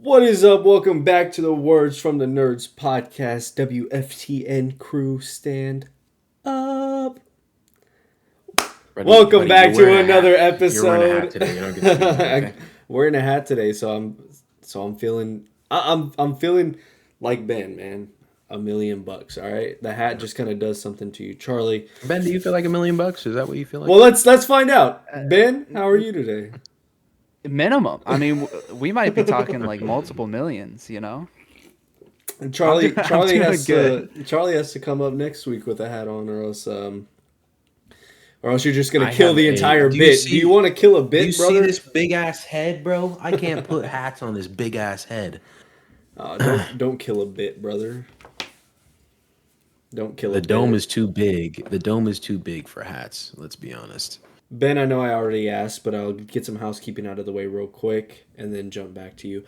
What is up? Welcome back to the Words from the Nerds podcast. WFTN crew, stand up. Welcome back to another You're wearing a hat episode. today. You don't get to speak. Okay. Wearing a hat today, so I'm feeling I'm feeling like Ben, man. $1,000,000. All right, the hat just kind of does something to you, Charlie. Ben, do you feel like $1,000,000? Is that what you feel like? Well, let's find out. Ben, how are you today? Minimum. I mean, we might be talking like multiple millions, you know? And Charlie I'm doing has good. to come up next week with a hat on, or else you're just gonna kill the entire bit. Do you want to kill a bit, brother? Do you see this big ass head, bro? I can't put hats on this big ass head. Don't kill a bit, brother. Don't kill a The bit. dome is too big. The dome is too big for hats. Let's be honest. Ben, I know I already asked, but I'll get some housekeeping out of the way real quick and then jump back to you.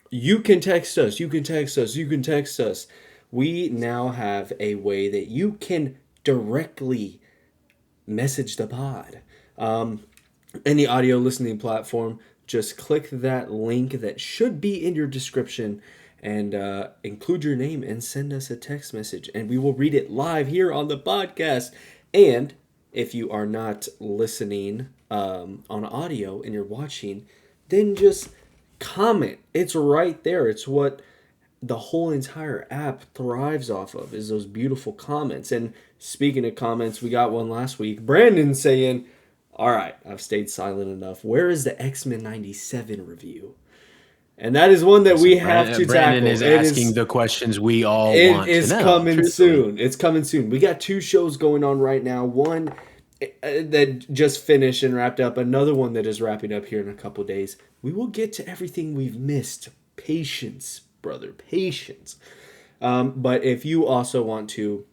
You can text us. You can text us. You can text us. We now have a way that you can directly message the pod. Any audio listening platform, just click that link that should be in your description and include your name and send us a text message, and we will read it live here on the podcast. And if you are not listening on audio and you're watching, then just comment. It's right there. It's what the whole entire app thrives off of, is those beautiful comments. And speaking of comments, we got one last week. Brandon saying, all right, I've stayed silent enough. Where is the X-Men 97 review? And that is one that we have to Brandon tackle. is asking the questions we all want to know. It is coming soon. It's coming soon. We got two shows going on right now. One that just finished and wrapped up. Another one that is wrapping up here in a couple days. We will get to everything we've missed. Patience, brother. Patience. But if you also want to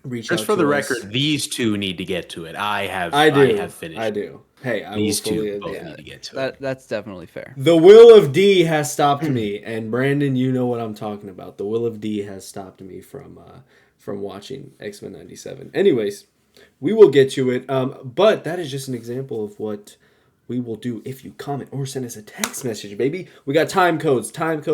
reach out to us. Just for the record, these two need to get to it. I have finished. I do. Hey, these two both need to get to it. That's definitely fair. The will of D has stopped me, and Brandon, you know what I'm talking about. The will of D has stopped me from watching X-Men 97. Anyways, we will get to it. But that is just an example of what we will do if you comment or send us a text message, baby. We got time codes. Check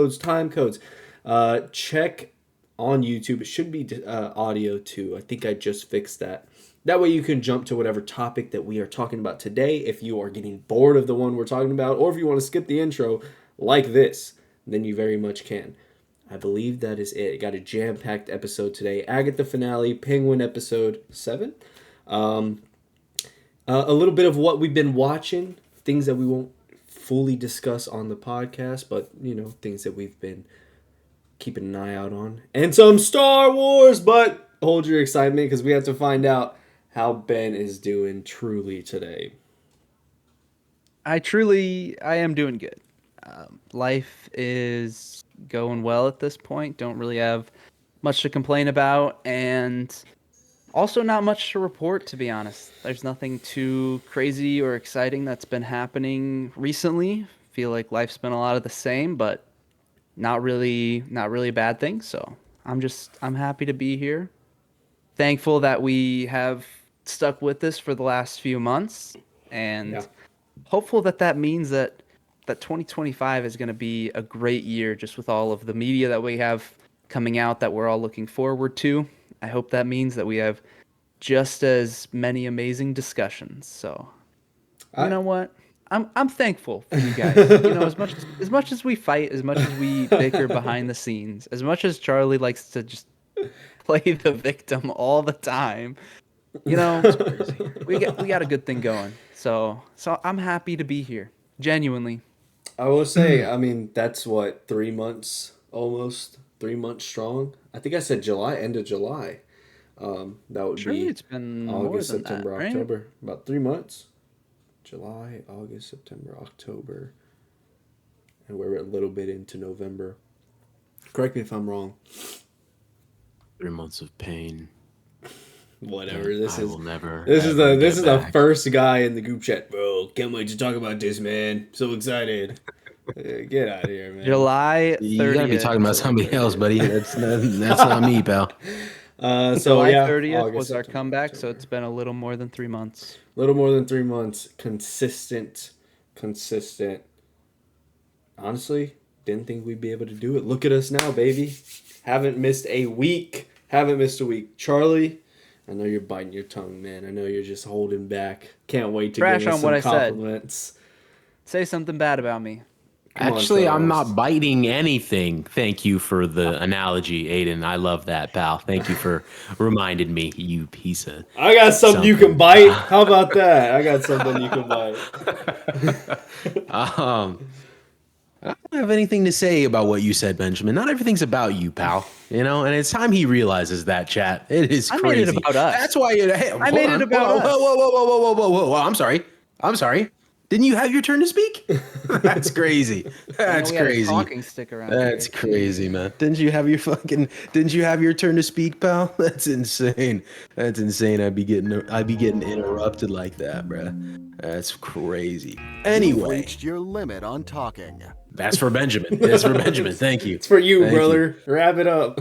on YouTube. It should be audio too. I think I just fixed that. That way you can jump to whatever topic that we are talking about today if you are getting bored of the one we're talking about, or if you want to skip the intro like this, then you very much can. I believe that is it. Got a jam-packed episode today. Agatha finale, Penguin episode 7. A little bit of what we've been watching, things that we won't fully discuss on the podcast, but, you know, things that we've been keeping an eye out on. And some Star Wars, but hold your excitement because we have to find out how Ben is doing truly today. I am doing good. Life is going well at this point. Don't really have much to complain about, and also not much to report, to be honest. There's nothing too crazy or exciting that's been happening recently. Feel like life's been a lot of the same, but not really a bad thing. So I'm happy to be here. Thankful that we have stuck with this for the last few months, and hopeful that means that 2025 is going to be a great year, just with all of the media that we have coming out that we're all looking forward to. I hope that means that we have just as many amazing discussions. So, you know what? I'm thankful for you guys. You know, as much as we fight, as much as we bicker behind the scenes, as much as Charlie likes to just play the victim all the time, you know, we got a good thing going. So I'm happy to be here. Genuinely. I will say, I mean, that's what, 3 months, almost 3 months strong. I think I said July, end of July. That would be it's been August, more than September, that, right? October. About 3 months. July, August, September, October. And we're a little bit into November. Correct me if I'm wrong. 3 months of pain. Whatever. This is the first guy in the group chat. Bro, can't wait to talk about this, man. So excited. Get out of here, man. July 30th. You gotta be talking about somebody else, buddy. That's not me, pal. July 30th was our comeback, October. So it's been a little more than 3 months. A little more than 3 months. Consistent. Honestly, didn't think we'd be able to do it. Look at us now, baby. Haven't missed a week. Charlie, I know you're biting your tongue, man. I know you're just holding back. Can't wait to Trash give us on what some I said. compliments. Say something bad about me. Come on, Actually, I'm co-host. not biting anything. Thank you for the analogy, Aiden. I love that, pal. Thank you for reminding me, you piece of. I got something you can bite. How about that? I got something you can bite. I don't have anything to say about what you said, Benjamin. Not everything's about you, pal. You know, and it's time he realizes that, chat. It is I crazy. made it about us. That's why you. Hey, I made it about us. Whoa. I'm sorry. Didn't you have your turn to speak? That's crazy. That's we had a crazy. talking stick around That's here. crazy, man. Didn't you have your turn to speak, pal? That's insane. I'd be getting interrupted like that, bruh. That's crazy. You've Anyway, reached your limit on talking. that's for Benjamin. It's for Benjamin. Thank you. It's for you, Thank brother. Wrap it up.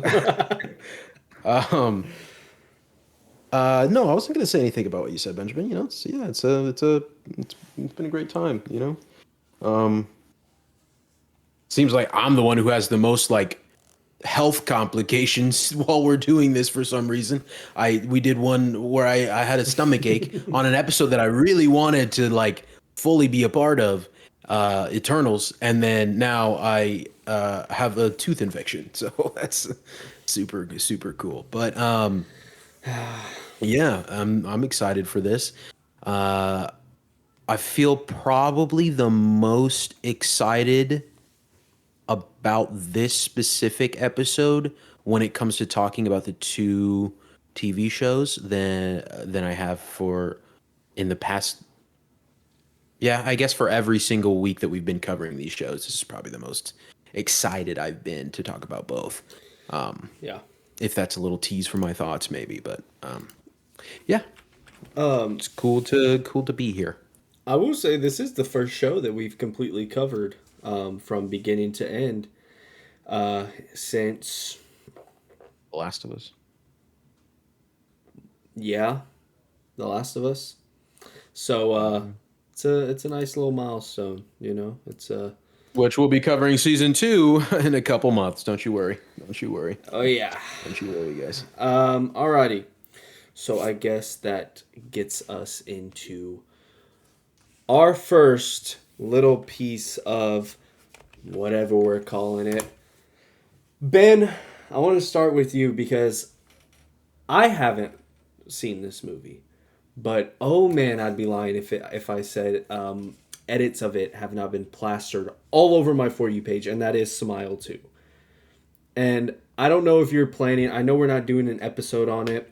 No, I wasn't gonna say anything about what you said, Benjamin. You know, it's been a great time. You know, seems like I'm the one who has the most like health complications while we're doing this for some reason. We did one where I had a stomach ache on an episode that I really wanted to like fully be a part of, Eternals, and then now I have a tooth infection. So that's super cool. But yeah, I'm excited for this. I feel probably the most excited about this specific episode when it comes to talking about the two TV shows than I have for in the past. Yeah, I guess for every single week that we've been covering these shows, this is probably the most excited I've been to talk about both. Yeah. If that's a little tease for my thoughts, maybe, but yeah, it's cool to be here. I will say this is the first show that we've completely covered from beginning to end since, The Last of Us. yeah, The Last of Us. So it's a nice little milestone, you know. Which we'll be covering season 2 in a couple months. Don't you worry. Oh yeah. Don't you worry, guys. Alrighty. So I guess that gets us into our first little piece of whatever we're calling it. Ben, I want to start with you because I haven't seen this movie, but oh man, I'd be lying if I said edits of it have not been plastered all over my For You page, and that is Smile 2. And I don't know if you're planning, I know we're not doing an episode on it.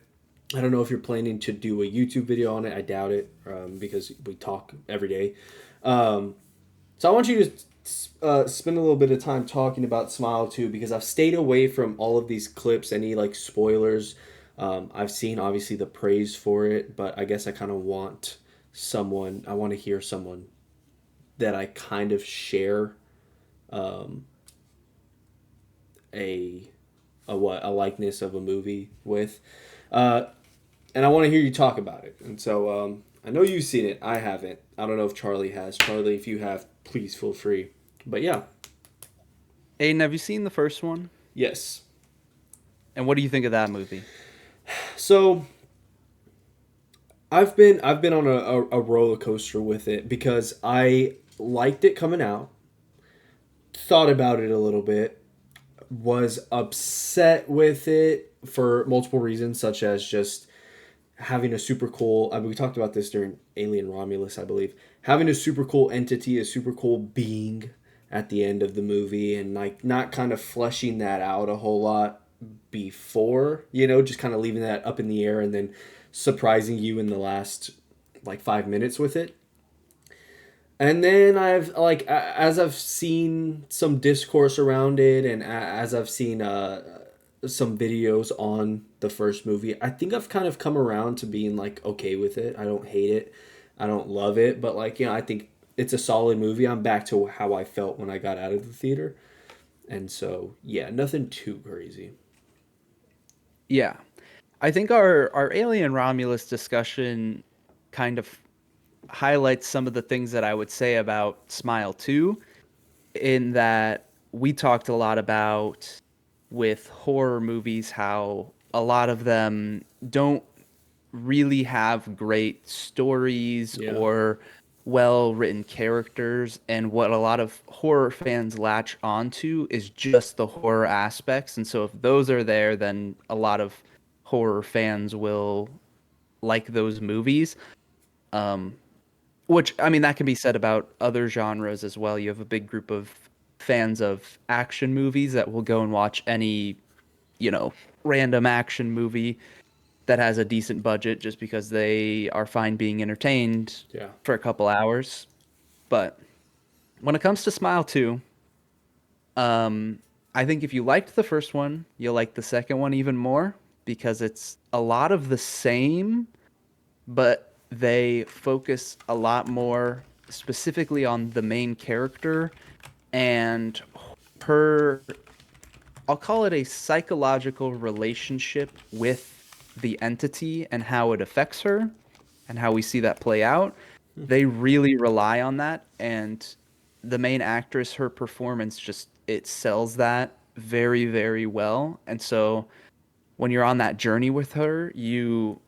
I don't know if you're planning to do a YouTube video on it. I doubt it because we talk every day. So I want you to spend a little bit of time talking about Smile 2 because I've stayed away from all of these clips, any like spoilers. I've seen obviously the praise for it, but I guess I kind of want I want to hear someone that I kind of share a likeness of a movie with. And I want to hear you talk about it. And so I know you've seen it. I haven't. I don't know if Charlie has. Charlie, if you have, please feel free. But yeah. Aiden, have you seen the first one? Yes. And what do you think of that movie? So I've been on a roller coaster with it because I liked it coming out, thought about it a little bit, was upset with it for multiple reasons, such as just having a super cool, we talked about this during Alien Romulus, I believe, having a super cool entity, a super cool being at the end of the movie, and like not kind of fleshing that out a whole lot before, you know, just kind of leaving that up in the air and then surprising you in the last like 5 minutes with it. And then as I've seen some discourse around it, and as I've seen some videos on the first movie, I think I've kind of come around to being like okay with it. I don't hate it, I don't love it, but like, you know, I think it's a solid movie. I'm back to how I felt when I got out of the theater, and so yeah, nothing too crazy. Yeah. I think our Alien Romulus discussion kind of highlights some of the things that I would say about Smile 2, in that we talked a lot about with horror movies how a lot of them don't really have great stories Yeah. or well written characters, and what a lot of horror fans latch onto is just the horror aspects. And so if those are there, then a lot of horror fans will like those movies. um which, I mean, that can be said about other genres as well. You have a big group of fans of action movies that will go and watch any, random action movie that has a decent budget just because they are fine being entertained Yeah. for a couple hours. But when it comes to Smile 2, I think if you liked the first one, you'll like the second one even more because it's a lot of the same, but they focus a lot more specifically on the main character and her, I'll call it a psychological relationship with the entity and how it affects her and how we see that play out. They really rely on that, and the main actress, her performance just it sells that very, very well. And so when you're on that journey with her, you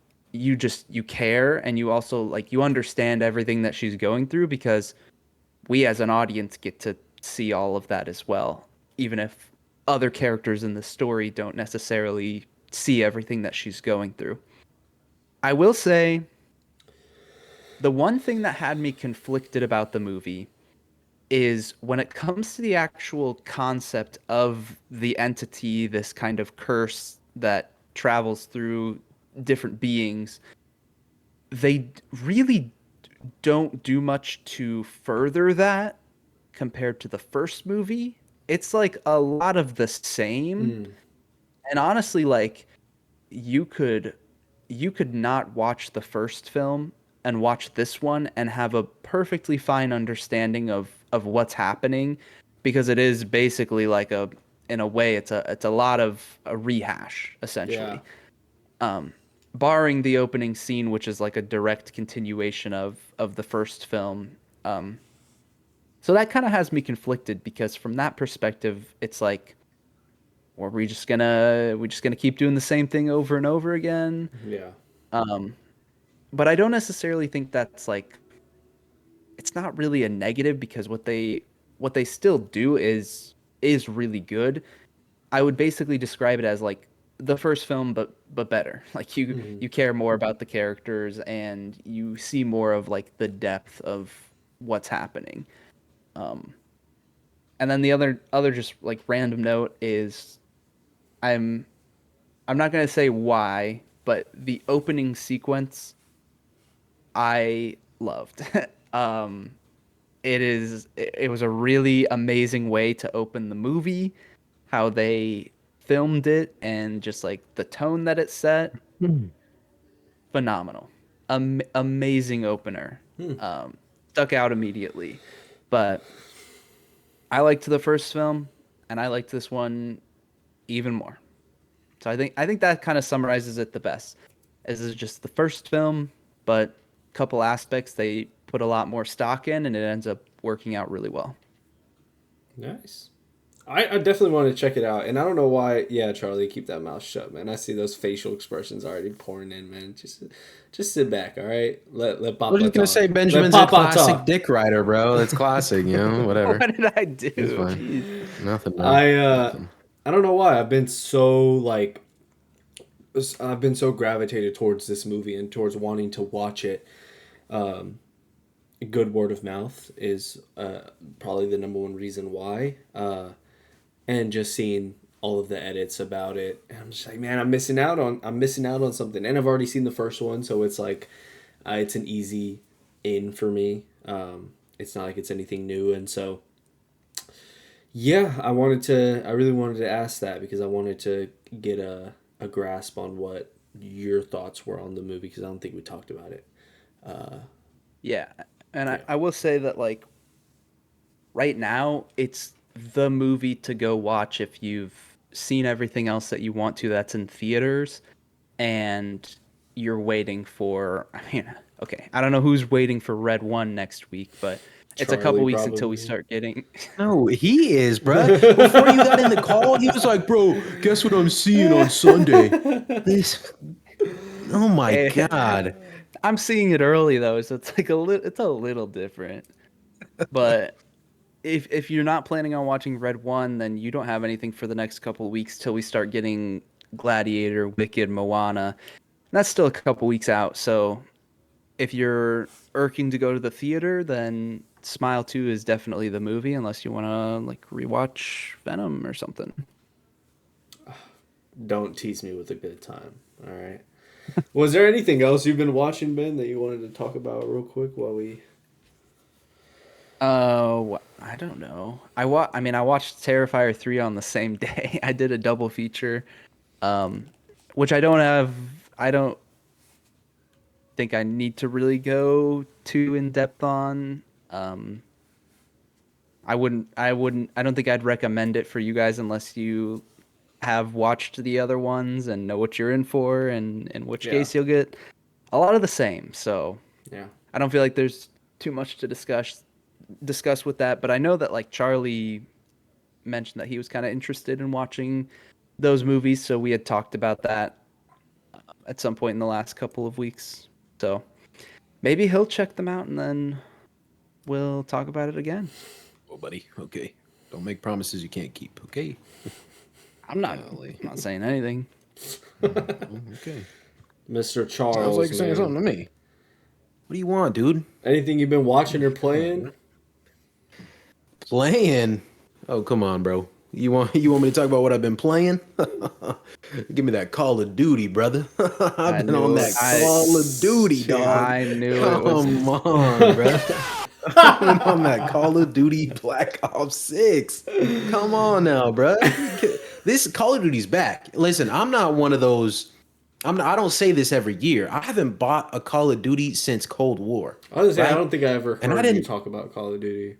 care, and you also like you understand everything that she's going through because we as an audience get to see all of that as well, even if other characters in the story don't necessarily see everything that she's going through. I will say the one thing that had me conflicted about the movie is when it comes to the actual concept of the entity, this kind of curse that travels through different beings, they really don't do much to further that compared to the first movie. It's like a lot of the same. Mm. And honestly, like you could you could not watch the first film and watch this one and have a perfectly fine understanding of what's happening because it is basically like a in a way it's a lot of a rehash Yeah. essentially. Um Barring the opening scene, which is like a direct continuation of the first film. So that kind of has me conflicted because from that perspective, it's like, or we just gonna keep doing the same thing over and over again. Yeah. Um, but I don't necessarily think that's like it's not really a negative because what they still do is really good. I would basically describe it as like the first film, but better. Like you Mhm. you care more about the characters and you see more of like the depth of what's happening. Um, and then the other just like random note is I'm I'm not gonna say why, but the opening sequence I loved. um, it was a really amazing way to open the movie, how they filmed it and just like the tone that it set, phenomenal. Amazing opener. Hmm. Stuck out immediately. But I liked the first film and I liked this one even more. So I think that kind of summarizes it the best. This is just the first film, but a couple aspects they put a lot more stock in, and it ends up working out really well. Nice. I definitely want to check it out, and I don't know why. Yeah, Charlie, keep that mouth shut, man. I see those facial expressions already pouring in, man. Just sit back, all right. Let I was Papa just gonna say talk. Let Benjamin's a Papa classic talk. dick rider, bro. It's classic, whatever. What did I do? It's fine. Jeez. Nothing, man. I Nothing. I don't know why I've been so gravitated towards this movie and towards wanting to watch it. Good word of mouth is probably the number one reason why. And just seeing all of the edits about it, and I'm just like, man, I'm missing out on something. And I've already seen the first one, so it's like, it's an easy in for me. It's not like it's anything new, and so yeah, I really wanted to ask that because I wanted to get a grasp on what your thoughts were on the movie because I don't think we talked about it. Yeah, and I, Yeah. I will say that like right now it's the movie to go watch if you've seen everything else that you want to that's in theaters and you're waiting for, I mean, okay, I don't know who's waiting for Red 1 next week, but It's a couple Charlie, weeks until we probably. start getting. No, he is, bruh. Before you got in the call, he was like, "Bro, guess what I'm seeing on Sunday?" This. Oh my Eh, god. I'm seeing it early though, so it's like it's a little different. But if you're not planning on watching Red One, then you don't have anything for the next couple of weeks till we start getting Gladiator, Wicked, Moana. And that's still a couple weeks out. So if you're irking to go to the theater, then Smile 2 is definitely the movie, unless you want to like rewatch Venom or something. Don't tease me with a good time. All right. Was there anything else you've been watching, Ben, that you wanted to talk about real quick while we? I don't know. I mean, I watched Terrifier 3 on the same day. I did a double feature, um, which I don't have. I don't think I need to really go too in depth on. Um, I wouldn't. I wouldn't. I don't think I'd recommend it for you guys unless you have watched the other ones and know what you're in for, and in which Yeah. case you'll get a lot of the same. So Yeah. I don't feel like there's too much to discuss with that. But I know that like Charlie mentioned that he was kind of interested in watching those movies, so we had talked about that at some point in the last couple of weeks. So maybe he'll check them out and then we'll talk about it again. Oh, buddy. Okay. Don't make promises you can't keep. Okay. I'm Golly. not saying anything. Okay. Mr. Sounds Charles, like saying man. something to me. What do you want, dude? Anything you've been watching or playing? Playing? Oh, come on, bro. You want me to talk about what I've been playing? Give me that Call of Duty, brother. I've been on that Call of Duty, dog. I knew it was. Come on, bro. I've been on that Call of Duty Black Ops 6. Come on now, bro. This Call of Duty's back. Listen, I'm not one of those. I don't say this every year. I haven't bought a Call of Duty since Cold War. I was gonna say, right? I don't think I ever And I heard you didn't- talk about Call of Duty.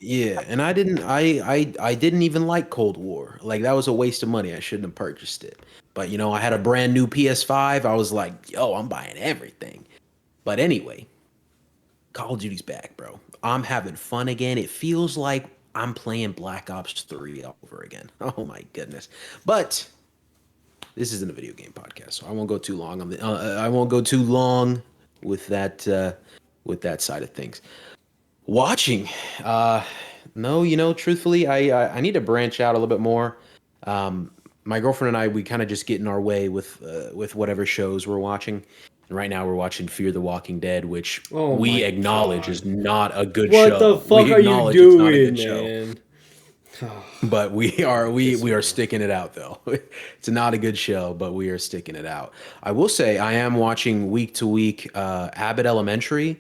Yeah, and I didn't even like Cold War. Like that was a waste of money. I shouldn't have purchased it. But you know, I had a brand new PS5. I was like, yo, I'm buying everything. But anyway, Call of Duty's back, bro. I'm having fun again. It feels like I'm playing Black Ops 3 all over again. Oh my goodness. But this isn't a video game podcast, so I won't go too long on the I won't go too long with that side of things. Watching, no, you know, truthfully, I need to branch out a little bit more. My girlfriend and I, we kind of just get in our way with whatever shows we're watching. And right now, we're watching Fear the Walking Dead, which Oh we my acknowledge God. is not a good What show. the fuck We are you acknowledge it's not a doing, good show. man? But we are sticking it out though. It's not a good show, but we are sticking it out. I will say I am watching week to week Abbott Elementary,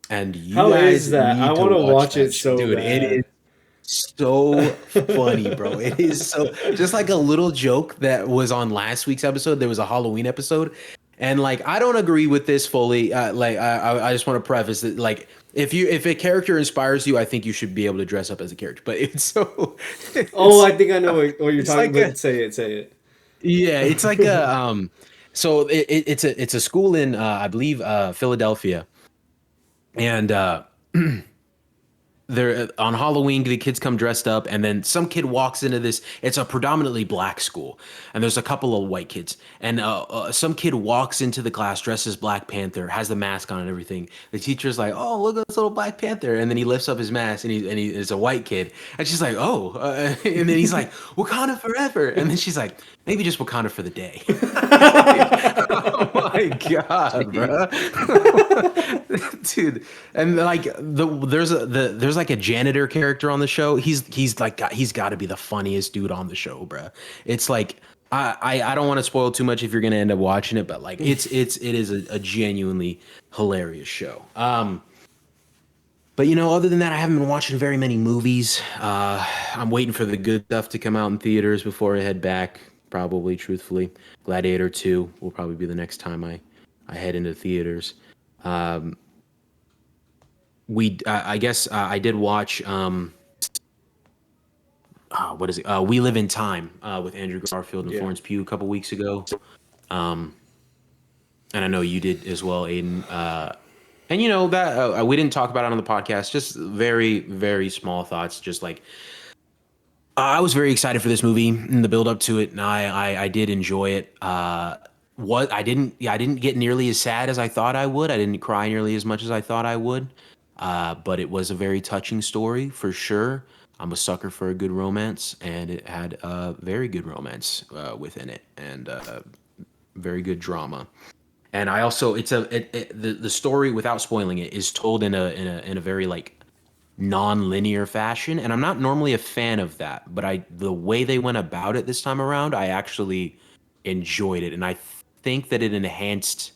and you How guys is that? need I to wanna watch that it so dude. bad. It is so funny, bro. It is so just like a little joke that was on last week's episode. There was a Halloween episode, and like I don't agree with this fully. I just want to preface that like. If a character inspires you, I think you should be able to dress up as a character. But it's so. Oh, I think I know what you're it's talking like about. Say it. Yeah, it's like a So it's a school in I believe Philadelphia, and they're on Halloween. The kids come dressed up, and then some kid walks into this. It's a predominantly black school, and there's a couple of white kids. And some kid walks into the class dressed as Black Panther, has the mask on and everything. The teacher's like, "Oh, look at this little Black Panther!" And then he lifts up his mask, and he is a white kid, and she's like, "Oh," and then he's like, "Wakanda forever," and then she's like, "Maybe just Wakanda for the day." Oh my god, bro. Dude, and like there's like a janitor character on the show. He's got to be the funniest dude on the show, bro. It's like I don't want to spoil too much if you're gonna end up watching it, but like it is a genuinely hilarious show. But you know, other than that, I haven't been watching very many movies. I'm waiting for the good stuff to come out in theaters before I head back. Probably, truthfully, Gladiator 2 will probably be the next time I head into theaters. I guess I did watch what is it? We Live in Time with Andrew Garfield and Yeah. Florence Pugh a couple weeks ago. And I know you did as well, Aiden. And that we didn't talk about it on the podcast. Just very, very small thoughts. Just like I was very excited for this movie and the build up to it, and I did enjoy it. What I didn't get nearly as sad as I thought I would. I didn't cry nearly as much as I thought I would. But it was a very touching story for sure. I'm a sucker for a good romance, and it had a very good romance within it, and very good drama. And I also the story, without spoiling it, is told in a very like non-linear fashion, and I'm not normally a fan of that, but the way they went about it this time around, I actually enjoyed it, and I think that it enhanced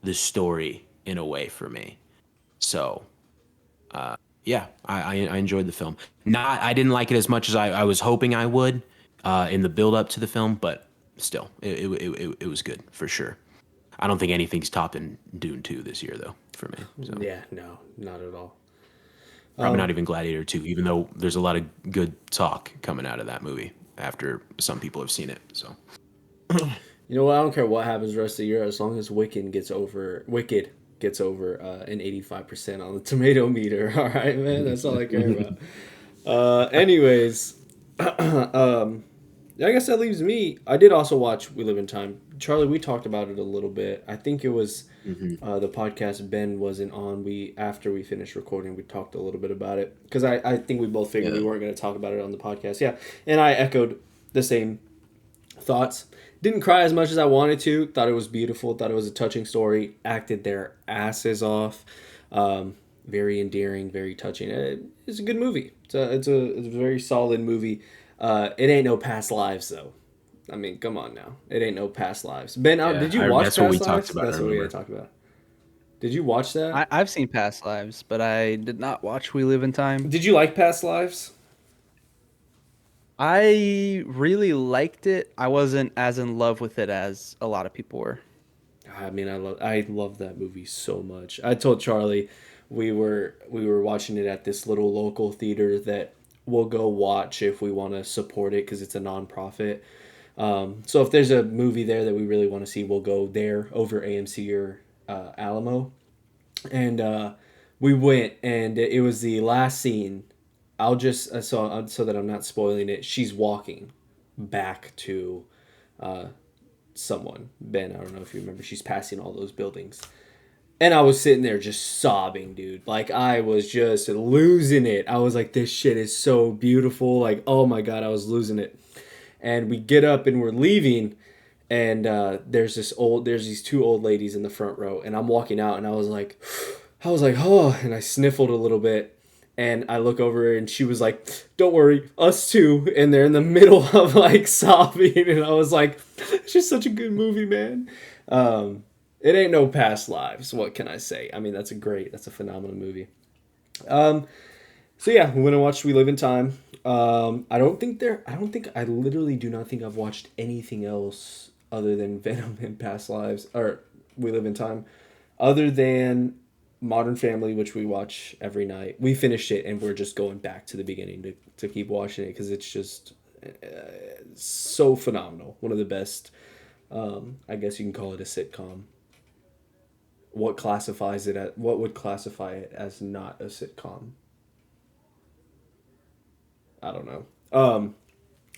the story in a way for me. So yeah, I enjoyed the film. Not I didn't like it as much as I was hoping I would in the build up to the film, but still, it was good for sure. I don't think anything's topping Dune 2 this year though for me. So. Yeah, no, not at all. Probably not even Gladiator 2, even though there's a lot of good talk coming out of that movie after some people have seen it. So You know what? I don't care what happens the rest of the year as long as Wicked gets over an 85% on the tomato meter. All right, man. That's all I care about. Anyways, I guess that leaves me. I did also watch We Live in Time. Charlie, we talked about it a little bit. I think it was the podcast Ben wasn't on. After we finished recording, we talked a little bit about it because I think we both figured we weren't going to talk about it on the podcast. Yeah, and I echoed the same thoughts. Didn't cry as much as I wanted to. Thought it was beautiful. Thought it was a touching story. Acted their asses off. Very endearing. Very touching. It's a good movie. It's a very solid movie. It ain't no past lives though. I mean, come on now. It ain't no past lives. Ben, did you watch that's Past what we Lives? talked about. That's what we had to talk about. Did you watch that? I've seen Past Lives, but I did not watch We Live in Time. Did you like Past Lives? I really liked it. I wasn't as in love with it as a lot of people were. I mean, I love that movie so much. I told Charlie we were watching it at this little local theater that we'll go watch if we want to support it because it's a nonprofit. So if there's a movie there that we really want to see, we'll go there over AMC or Alamo. And we went, and it was the last scene. I'll just so that I'm not spoiling it. She's walking back to someone. Ben, I don't know if you remember. She's passing all those buildings. And I was sitting there just sobbing, dude. Like, I was just losing it. I was like, this shit is so beautiful. Like, oh my God, I was losing it. And we get up and we're leaving. And there's these two old ladies in the front row. And I'm walking out and I was like, oh. And I sniffled a little bit. And I look over and she was like, don't worry, us too. And they're in the middle of like sobbing. And I was like, it's just such a good movie, man. It ain't no past lives. What can I say? I mean, that's a phenomenal movie. So yeah, we went and watched We Live in Time. I literally do not think I've watched anything else other than Venom and Past Lives, or We Live in Time, other than Modern Family, which we watch every night. We finished it and we're just going back to the beginning to keep watching it because it's just so phenomenal. One of the best, I guess you can call it a sitcom. What would classify it as not a sitcom? I don't know.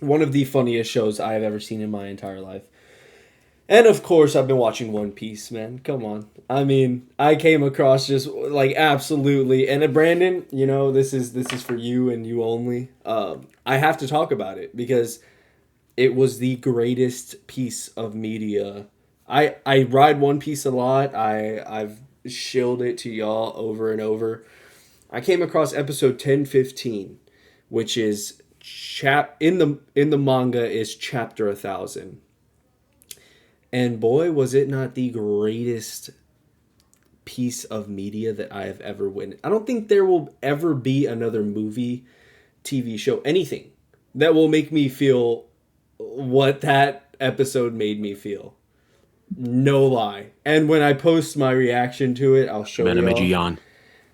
One of the funniest shows I have ever seen in my entire life. And of course, I've been watching One Piece, man. Come on. I mean, I came across just like absolutely. And Brandon, this is for you and you only. I have to talk about it because it was the greatest piece of media. I ride One Piece a lot. I've shilled it to y'all over and over. I came across episode 1015, which is in the manga is chapter 1000. And boy, was it not the greatest piece of media that I have ever witnessed. I don't think there will ever be another movie, TV show, anything that will make me feel what that episode made me feel. No lie. And when I post my reaction to it, I'll show you. Made you yawn.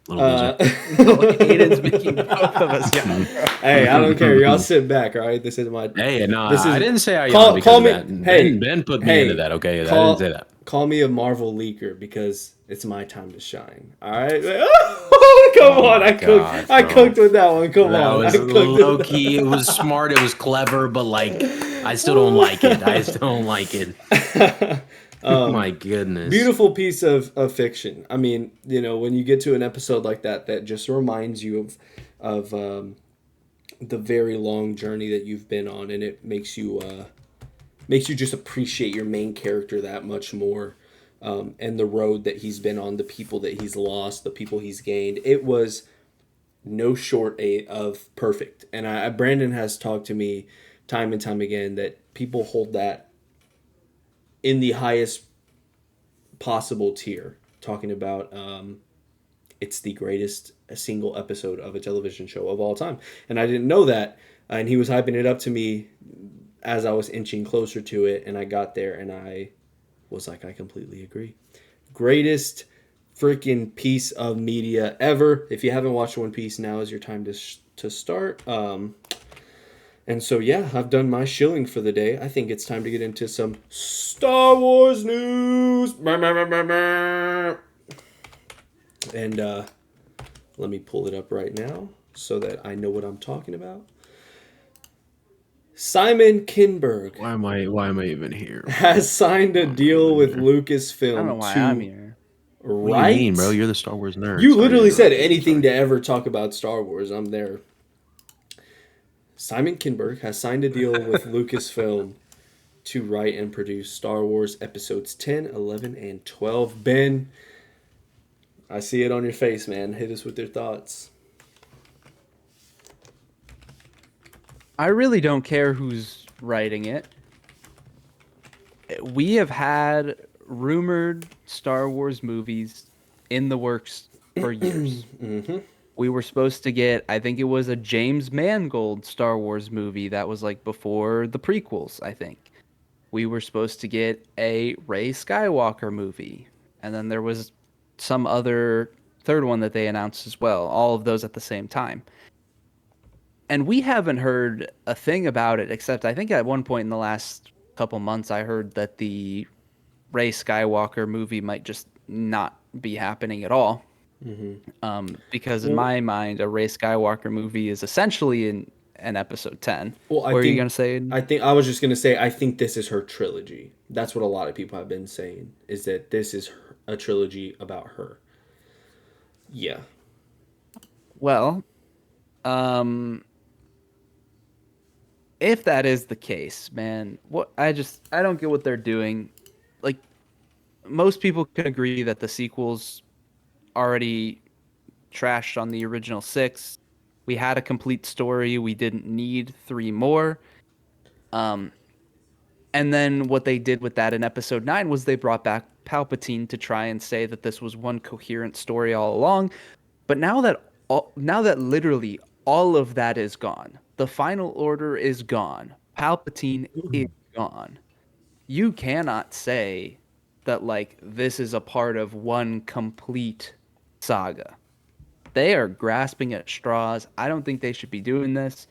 Aiden's making both of us yawn. Hey, I don't care. Y'all sit back, all right? This is my. Hey, no, this is, I didn't say I yawned because of that. Hey, Ben put me into that. Okay, I didn't say that. Call me a Marvel leaker because it's my time to shine. All right. Oh, come on. my God, I bro. cooked with that one. Come That on. was I cooked low with key. It was smart. It was clever, but like, I still don't like it. I still don't like it. My goodness. Beautiful piece of fiction. I mean, you know, when you get to an episode like that, that just reminds you of the very long journey that you've been on, and it makes you just appreciate your main character that much more, and the road that he's been on, the people that he's lost, the people he's gained. It was no short of perfect. And Brandon has talked to me time and time again that people hold that in the highest possible tier, talking about it's the greatest single episode of a television show of all time. And I didn't know that. And he was hyping it up to me as I was inching closer to it. And I got there and I was like, I completely agree. Greatest freaking piece of media ever. If you haven't watched One Piece, now is your time to start. And so, yeah, I've done my shilling for the day. I think it's time to get into some Star Wars news. And let me pull it up right now so that I know what I'm talking about. Simon Kinberg Why am I even here? has signed a deal with Lucasfilm I don't know why to I'm here. What do you mean, bro? You're the Star Wars nerd. You Sorry to literally said interrupt you. anything Sorry. to ever talk about Star Wars. I'm there. Simon Kinberg has signed a deal with Lucasfilm to write and produce Star Wars episodes 10, 11, and 12. Ben, I see it on your face, man. Hit us with your thoughts. I really don't care who's writing it. We have had rumored Star Wars movies in the works for years. We were supposed to get, I think it was a James Mangold Star Wars movie that was like before the prequels, I think. We were supposed to get a Rey Skywalker movie. And then there was some other third one that they announced as well, all of those at the same time. And we haven't heard a thing about it, except I think at one point in the last couple months, I heard that the Rey Skywalker movie might just not be happening at all. Because in my mind, a Rey Skywalker movie is essentially in an episode 10. Well, What are you going to say? I was just going to say, I think this is her trilogy. That's what a lot of people have been saying, is that this is a trilogy about her. Yeah. Well, if that is the case, man, I don't get what they're doing. Like, most people can agree that the sequels already trashed on the original 6. We had a complete story. We didn't need 3 more. And then what they did with that in episode 9 was they brought back Palpatine to try and say that this was one coherent story all along. But now that literally all of that is gone, the final order is gone, Palpatine is gone. You cannot say that like this is a part of one complete saga. They are grasping at straws. I don't think they should be doing this.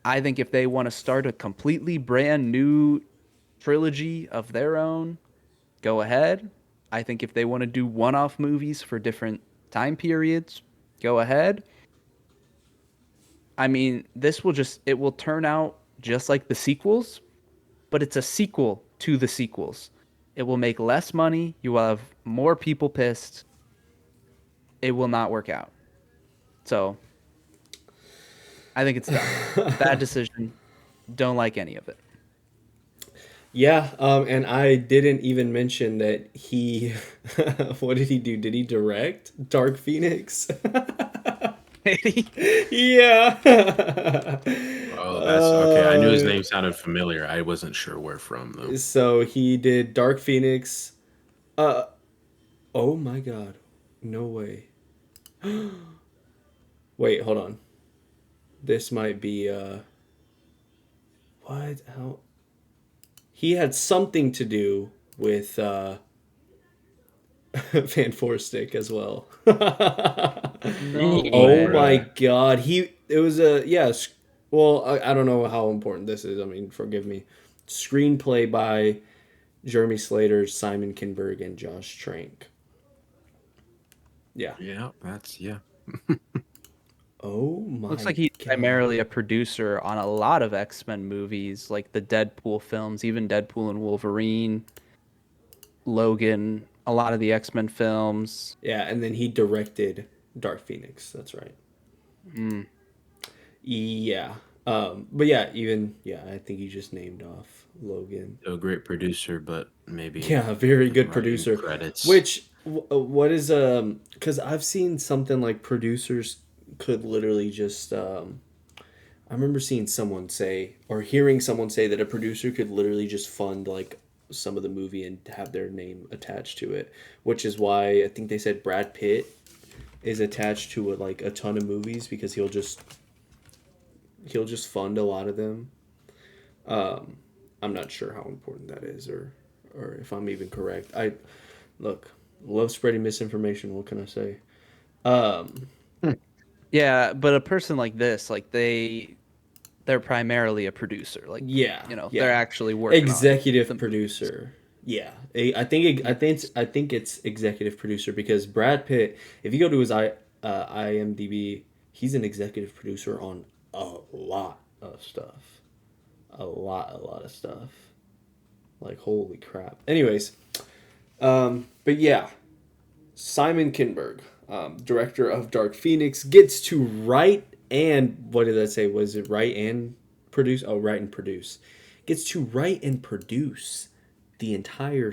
I think if they want to start a completely brand new trilogy of their own, go ahead. I think if they want to do one-off movies for different time periods, go ahead. I mean, it will turn out just like the sequels, but it's a sequel to the sequels. It will make less money. You will have more people pissed. It will not work out. So, I think it's dumb. Bad decision. Don't like any of it. Yeah, and I didn't even mention that he. What did he do? Did he direct Dark Phoenix? Yeah. Oh, that's okay. I knew his name sounded familiar. I wasn't sure where from though. So he did Dark Phoenix. Oh my God, no way. Wait, hold on. This might be what? How? He had something to do with Van Stick as well. Oh my God, it was a Well, I don't know how important this is. I mean, forgive me. Screenplay by Jeremy Slater, Simon Kinberg, and Josh Trank. Yeah. Yeah, that's yeah. Oh Looks my like he's god. primarily a producer on a lot of X-Men movies, like the Deadpool films, even Deadpool and Wolverine, Logan, a lot of the X-Men films. Yeah, and then he directed Dark Phoenix. That's right. Mm. Yeah. But yeah, even yeah, I think you just named off Logan. A great producer, but maybe Yeah, a very good writing producer. credits. Which what is because I've seen something like producers could literally just I remember seeing someone say or hearing someone say that a producer could literally just fund like some of the movie and have their name attached to it, which is why I think they said Brad Pitt is attached to like a ton of movies because he'll just fund a lot of them. I'm not sure how important that is or if I'm even correct. I look love spreading misinformation. What can I say? Um, Yeah, but a person like this, like they're primarily a producer. Like, yeah, they're yeah. actually working on Executive the movies. producer. Yeah, I think it's executive producer because Brad Pitt. If you go to his IMDb, he's an executive producer on a lot of stuff. A lot of stuff. Like holy crap. Anyways, but yeah, Simon Kinberg, director of Dark Phoenix, gets to write and what did I say? Was it write and produce? Oh, write and produce. Gets to write and produce the entire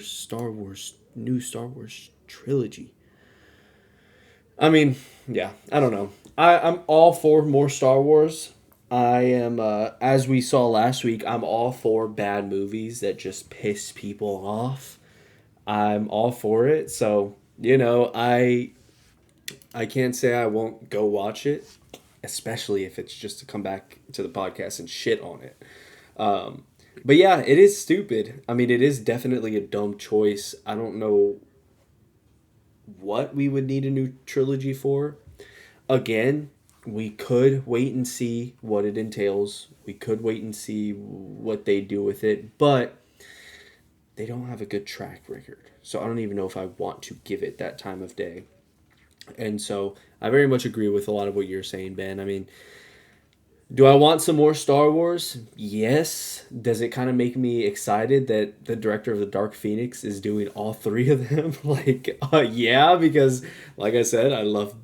new Star Wars trilogy. I mean, yeah, I don't know. I'm all for more Star Wars. I am, as we saw last week, I'm all for bad movies that just piss people off. I'm all for it. So, I can't say I won't go watch it, especially if it's just to come back to the podcast and shit on it. But yeah, it is stupid. I mean, it is definitely a dumb choice. I don't know what we would need a new trilogy for. Again, we could wait and see what it entails. We could wait and see what they do with it, but they don't have a good track record. So I don't even know if I want to give it that time of day. And so I very much agree with a lot of what you're saying, Ben. I mean, do I want some more Star Wars? Yes. Does it kind of make me excited that the director of the Dark Phoenix is doing all three of them? Yeah, because like I said, I love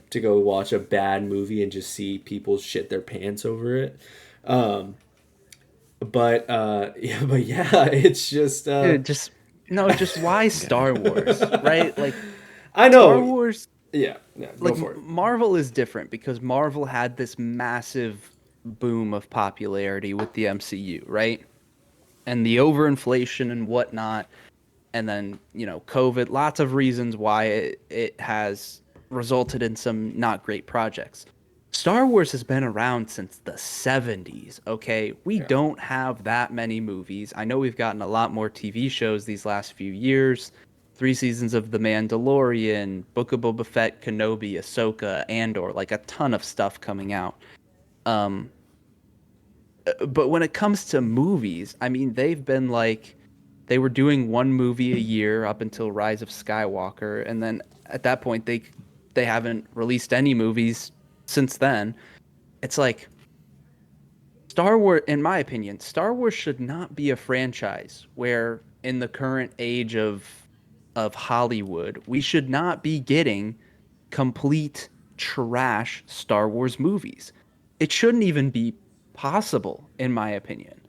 to go watch a bad movie and just see people shit their pants over it. Um, but yeah, it's just Dude, just no, just why Star Wars, right? Like I Star know. Wars, Yeah, yeah, go like for it. Marvel is different because Marvel had this massive boom of popularity with the MCU, right? And the overinflation and whatnot, and then COVID, lots of reasons why it has resulted in some not great projects. Star Wars has been around since the 70s, okay? We Yeah. don't have that many movies. I know we've gotten a lot more TV shows these last few years. 3 seasons of The Mandalorian, Book of Boba Fett, Kenobi, Ahsoka, Andor, like a ton of stuff coming out. Um, but when it comes to movies, I mean, they've been like they were doing one movie a year up until Rise of Skywalker, and then at that point they haven't released any movies since then. It's like Star Wars, in my opinion, Star Wars should not be a franchise where in the current age of Hollywood, we should not be getting complete trash Star Wars movies. It shouldn't even be possible, in my opinion.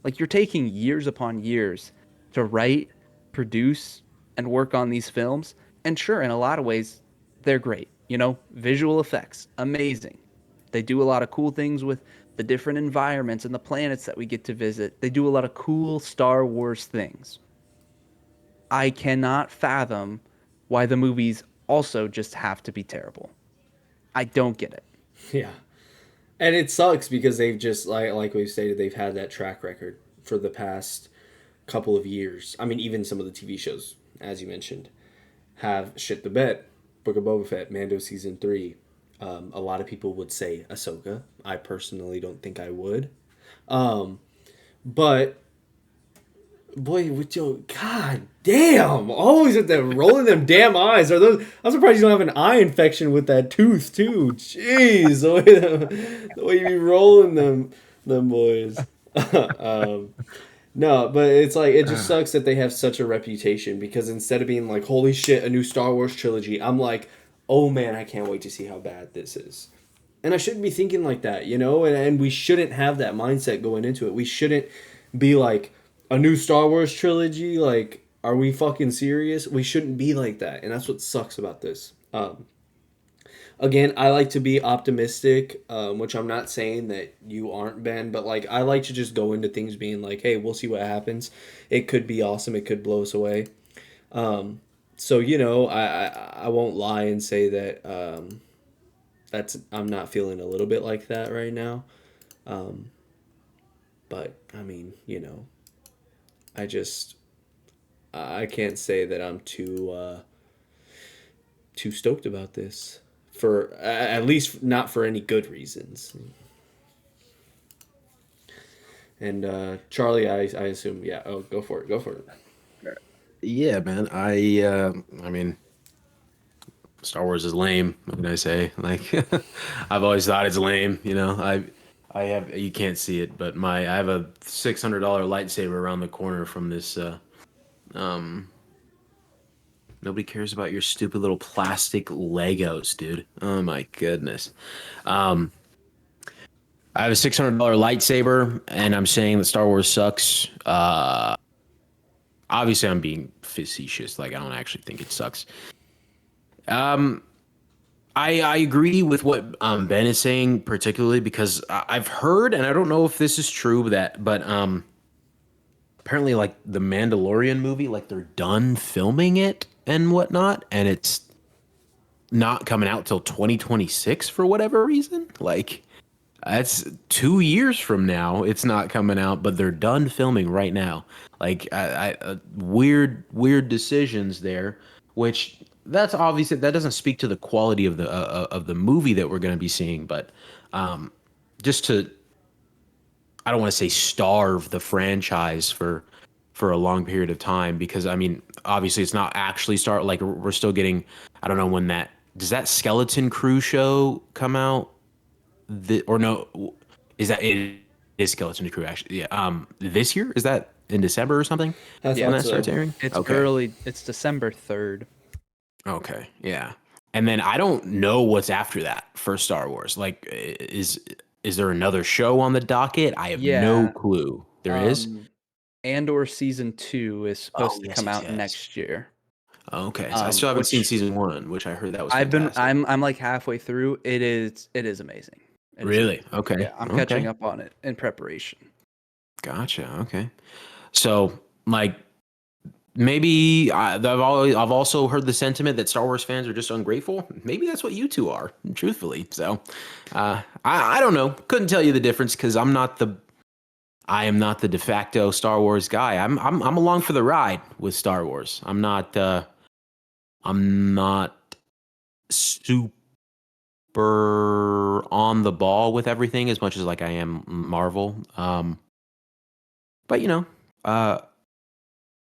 Like you're taking years upon years to write, produce, and work on these films. And sure, in a lot of ways, they're great. Visual effects, amazing. They do a lot of cool things with the different environments and the planets that we get to visit. They do a lot of cool Star Wars things. I cannot fathom why the movies also just have to be terrible. I don't get it. Yeah. And it sucks because they've just like we've stated, they've had that track record for the past couple of years. I mean, even some of the TV shows, as you mentioned, have shit the bed. Book of Boba Fett, Mando season 3. A lot of people would say Ahsoka. I personally don't think I would. But Boy, with your god damn, always with them rolling them damn eyes. Are those? I'm surprised you don't have an eye infection with that tooth too. Jeez, the way you be rolling them boys. um, no, but it's like it just sucks that they have such a reputation because instead of being like, holy shit, a new Star Wars trilogy, I'm like, oh man, I can't wait to see how bad this is. And I shouldn't be thinking like that, you know? And we shouldn't have that mindset going into it. We shouldn't be like, a new Star Wars trilogy? Like, are we fucking serious? We shouldn't be like that. And that's what sucks about this. Again, I like to be optimistic, which I'm not saying that you aren't, Ben, but like, I like to just go into things being like, hey, we'll see what happens. It could be awesome. It could blow us away. So, you know, I won't lie and say that I'm not feeling a little bit like that right now. But I mean, you know, I just I can't say that I'm too stoked about this for at least not for any good reasons. And Charlie, I assume, yeah. Oh, go for it. Go for it. Yeah, man. I mean, Star Wars is lame. What can I say? Like, I've always thought it's lame. You know, I have you can't see it, but I have a $600 lightsaber around the corner from this. Um, Nobody cares about your stupid little plastic Legos, dude. Oh my goodness. Um, I have a $600 lightsaber, and I'm saying that Star Wars sucks. Obviously, I'm being facetious. Like, I don't actually think it sucks. Um, I agree with what Ben is saying, particularly because I've heard, and I don't know if this is true, but apparently, like the Mandalorian movie, like they're done filming it and whatnot, and it's not coming out till 2026 for whatever reason. Like that's 2 years from now. It's not coming out, but they're done filming right now. Like weird decisions there, which that's obviously that doesn't speak to the quality of the movie that we're going to be seeing, but just to I don't want to say starve the franchise for a long period of time because I mean obviously it's not actually start like we're still getting I don't know when that does that Skeleton Crew show come out or no is that it is Skeleton Crew actually yeah this year is that in December or something I Yeah, when thought that starts so. airing it's okay early. It's December 3rd. okay yeah and then I don't know what's after that for Star Wars like is there another show on the docket I have no Yeah. clue there is Um, Andor season 2 is oh supposed to yes come yes out yes. next year. Okay, so I still haven't seen Which season one, which I heard that was I've been fantastic. I'm like halfway through. It is amazing. It is Really? amazing. Okay. Yeah, I'm catching Okay. up on it in preparation. Gotcha. Okay. So, like, maybe I've also heard the sentiment that Star Wars fans are just ungrateful. Maybe that's what you two are, truthfully. So, I don't know. Couldn't tell you the difference because I am not the de facto Star Wars guy. I'm along for the ride with Star Wars. I'm not super on the ball with everything as much as like I am Marvel. But you know, uh,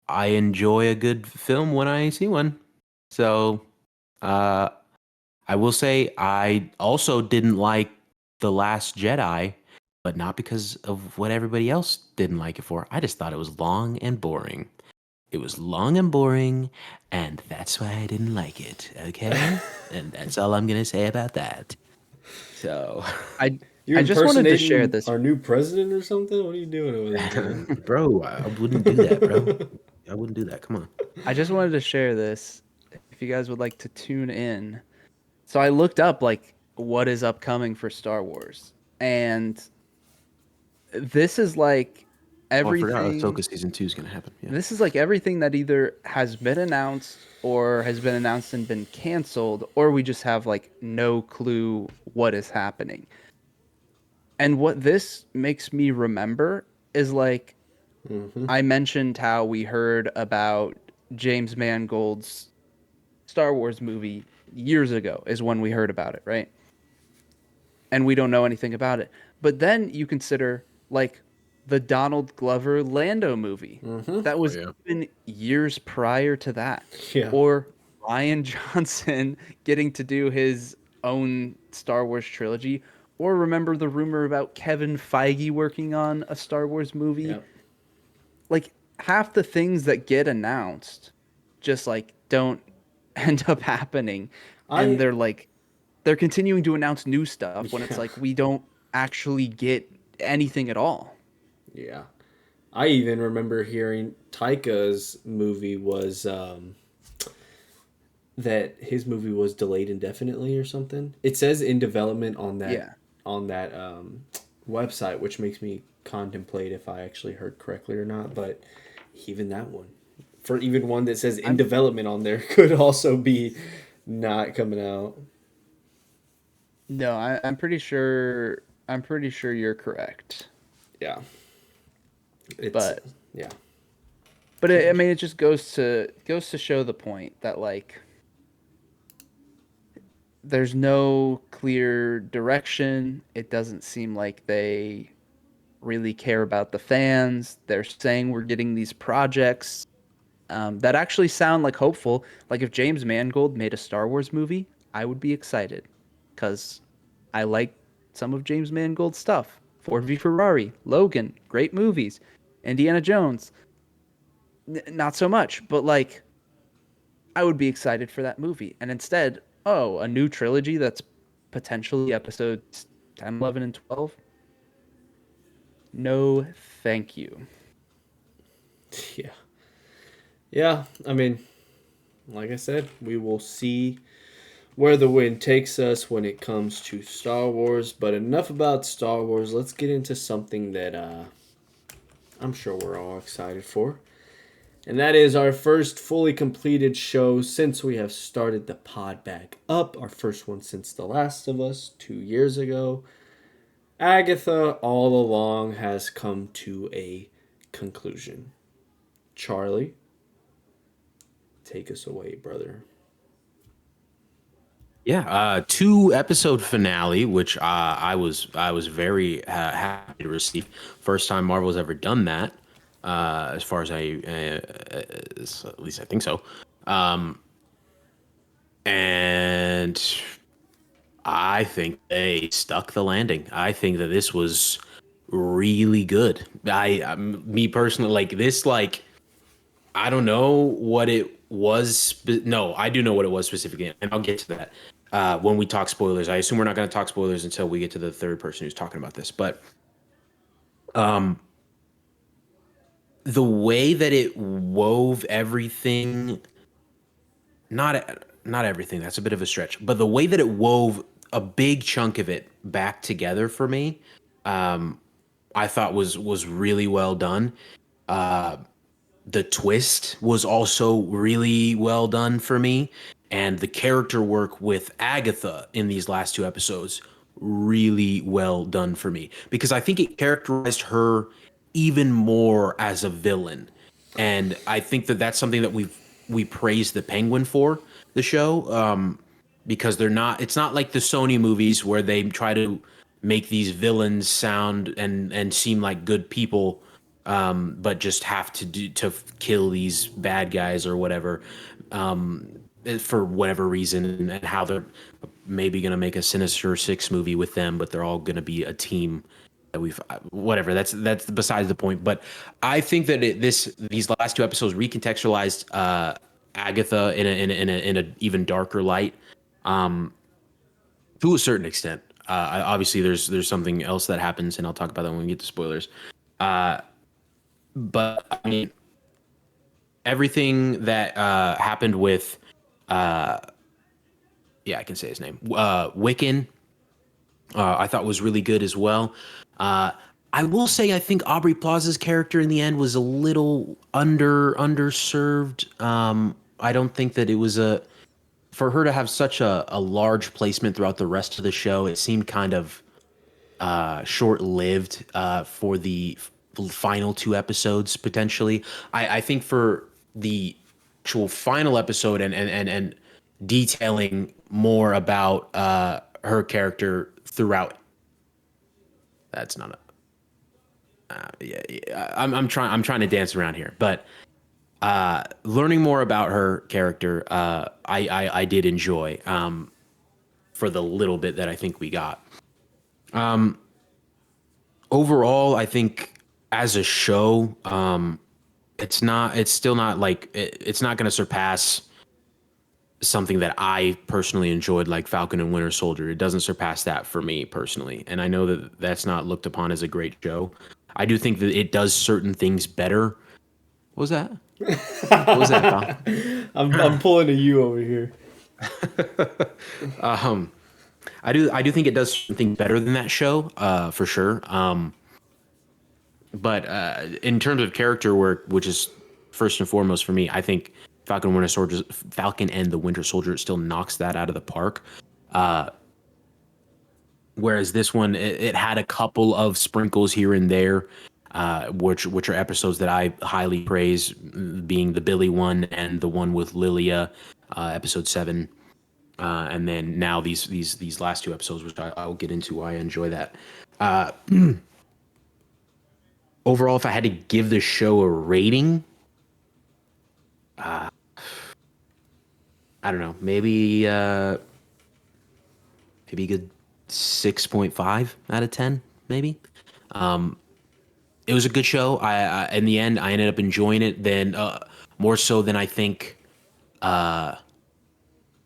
I enjoy a good film when I see one. So, uh, I will say I also didn't like The Last Jedi, but not because of what everybody else didn't like it for. I just thought it was long and boring. It was long and boring, and that's why I didn't like it. Okay, and that's all I'm gonna say about that. So. I You're I just wanted to share impersonating this. our new president or something? What are you doing over there, man? Bro, I wouldn't do that, bro. I wouldn't do that. Come on. I just wanted to share this. If you guys would like to tune in, so I looked up like what is upcoming for Star Wars, and this is like Oh, I forgot everything. Ahsoka season 2 is gonna happen. Yeah. This is like everything that either has been announced or has been announced and been canceled, or we just have like no clue what is happening. And what this makes me remember is like I mentioned how we heard about James Mangold's Star Wars movie years ago, is when we heard about it, right? And we don't know anything about it. But then you consider like the Donald Glover Lando movie. That Oh was yeah. even years prior to that. Yeah. Or Ryan Johnson getting to do his own Star Wars trilogy. Or remember the rumor about Kevin Feige working on a Star Wars movie? Yep. Like half the things that get announced just like don't end up happening. And I they're continuing to announce new stuff when it's yeah. like we don't actually get anything at all. Yeah. I even remember hearing Taika's movie was that his movie was delayed indefinitely or something. It says in development Yeah. on that website, which makes me contemplate if I actually heard correctly or not. But even that one, for even one that says in I'm development on there, could also be not coming out. no, I'm pretty sure you're correct. Yeah, it's But yeah, I mean it just goes to show the point that like there's no clear direction. It doesn't seem like they really care about the fans. They're saying we're getting these projects that actually sound like hopeful. Like if James Mangold made a Star Wars movie, I would be excited because I like some of James Mangold's stuff. Ford v Ferrari, Logan, great movies. Indiana Jones, not so much, but like I would be excited for that movie. And instead, oh, a new trilogy that's potentially episodes 10, 11, and 12. No, thank you. yeah, yeah. I mean, like I said, we will see where the wind takes us when it comes to Star Wars. But enough about Star Wars. Let's get into something that I'm sure we're all excited for. And that is our first fully completed show since we have started the pod back up. Our first one since The Last of Us 2 years ago. Agatha All Along has come to a conclusion. Charlie, take us away, brother. Yeah, two episode finale, which I was very happy to receive. First time Marvel's ever done that, as far as at least I think so. Um, and I think they stuck the landing. I think that this was really good. Me personally, like this, like I don't know what it was. No, I do know what it was specifically, and I'll get to that when we talk spoilers. I assume we're not going to talk spoilers until we get to the third person who's talking about this. But the way that it wove everything, not everything. That's a bit of a stretch, but the way that it wove a big chunk of it back together for me, I thought was really well done. The twist was also really well done for me, and the character work with Agatha in these last two episodes really well done for me because I think it characterized her even more as a villain, and I think that that's something that we praise the Penguin for the show, because they're not. It's not like the Sony movies where they try to make these villains sound and seem like good people, but just have to kill these bad guys or whatever, for whatever reason, and how they're maybe gonna make a Sinister Six movie with them, but they're all gonna be a team that we've whatever. That's besides the point. But I think that these last two episodes recontextualized Agatha in a even darker light, to a certain extent. Obviously, there's something else that happens, and I'll talk about that when we get to spoilers. But I mean, everything that happened with, yeah, I can say his name, Wiccan, I thought was really good as well. Uh, I will say I think Aubrey Plaza's character in the end was a little underserved. I don't think that it was a for her to have such a large placement throughout the rest of the show. It seemed kind of short-lived for the final two episodes potentially. I think for the actual final episode and detailing more about her character throughout. That's not a. I'm trying to dance around here, but learning more about her character, I did enjoy for the little bit that I think we got. Overall, I think as a show, it's still not like it's not going to surpass something that I personally enjoyed, like Falcon and Winter Soldier. It doesn't surpass that for me personally, and I know that that's not looked upon as a great show. I do think that it does certain things better. What was that? What was that, pal? I'm pulling a you over here. I do think it does something better than that show, for sure. But in terms of character work, which is first and foremost for me, I think Falcon and the Winter Soldier still knocks that out of the park. Whereas this one, it had a couple of sprinkles here and there, which are episodes that I highly praise, being the Billy one and the one with Lilia, episode 7. And then now these last two episodes, which I'll get into why I enjoy that. Overall, if I had to give the show a rating, I don't know, maybe a good 6.5 out of 10, maybe. It was a good show. I in the end, I ended up enjoying it. Then more so than I think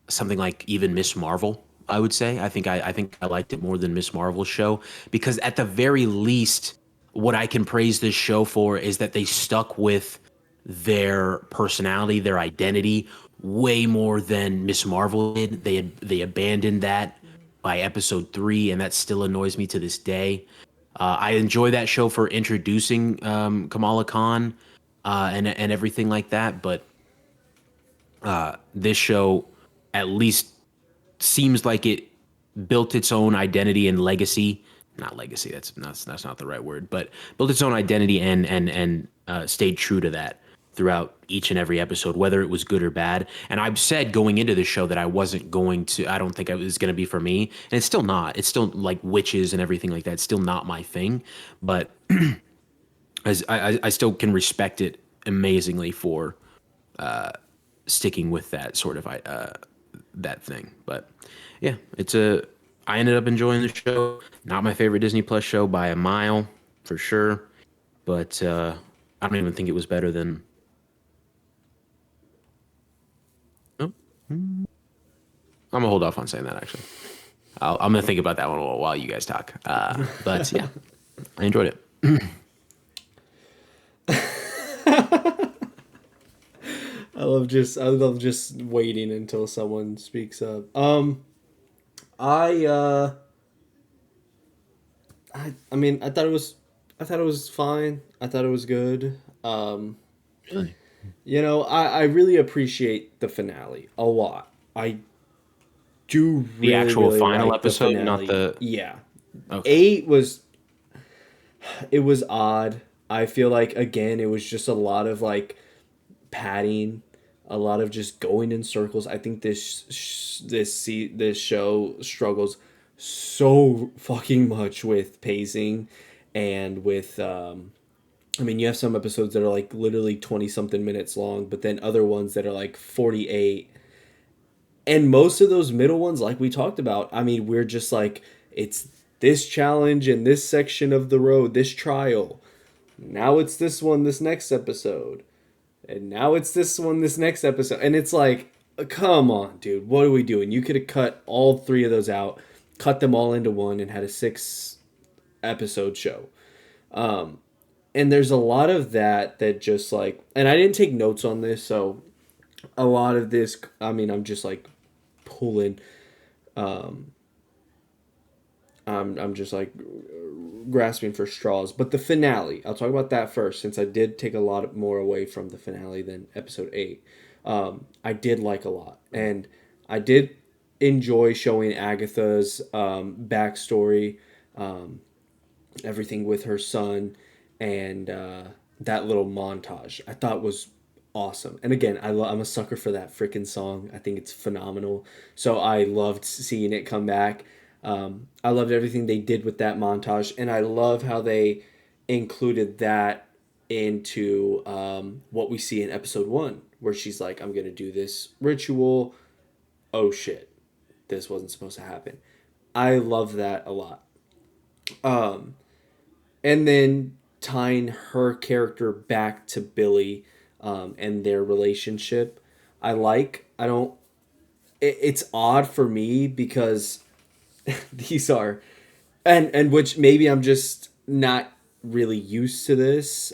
something like even Miss Marvel. I would say I think I liked it more than Miss Marvel's show, because at the very least, what I can praise this show for is that they stuck with their personality, their identity, way more than Miss Marvel did. They abandoned that by episode 3, and that still annoys me to this day. I enjoy that show for introducing Kamala Khan and everything like that, but this show at least seems like it built its own identity and legacy. Not legacy. That's not the right word, but built its own identity and stayed true to that throughout each and every episode, whether it was good or bad. And I've said going into the show that I wasn't going to. I don't think it was going to be for me, and it's still not. It's still like witches and everything like that. It's still not my thing, but as I still can respect it amazingly for sticking with that sort of that thing. But yeah, I ended up enjoying the show. Not my favorite Disney Plus show by a mile, for sure. But I don't even think it was better than. Oh, I'm gonna hold off on saying that. Actually, I'm gonna think about that one while you guys talk. But yeah, I enjoyed it. I love just waiting until someone speaks up. I uh I mean I thought it was fine. I thought it was good. Really? I really appreciate the finale a lot. I do The really actual really final like the episode, not finale. the. Yeah. Okay. 8 was it was odd. I feel like again it was just a lot of like padding, a lot of just going in circles. I think this show struggles so fucking much with pacing and with I mean, you have some episodes that are like literally 20 something minutes long, but then other ones that are like 48. And most of those middle ones, like we talked about, I mean, we're just like, it's this challenge in this section of the road, this trial. Now it's this one, this next episode. And now it's this one, this next episode. And it's like, come on, dude, what are we doing? You could have cut all 3 of those out, cut them all into one, and had a 6 episode show. And there's a lot of that just like, and I didn't take notes on this, so a lot of this, I mean, I'm just like pulling, I'm just like grasping for straws. But the finale, I'll talk about that first, since I did take a lot more away from the finale than episode 8. I did like a lot, and I did enjoy showing Agatha's backstory, everything with her son, and that little montage I thought was awesome. And again, I'm a sucker for that freaking song. I think it's phenomenal. So I loved seeing it come back. I loved everything they did with that montage, and I love how they included that into what we see in episode 1, where she's like, I'm gonna do this ritual. Oh shit, this wasn't supposed to happen. I love that a lot. And then tying her character back to Billy, and their relationship, I don't. It's odd for me because these are, and which maybe I'm just not really used to this,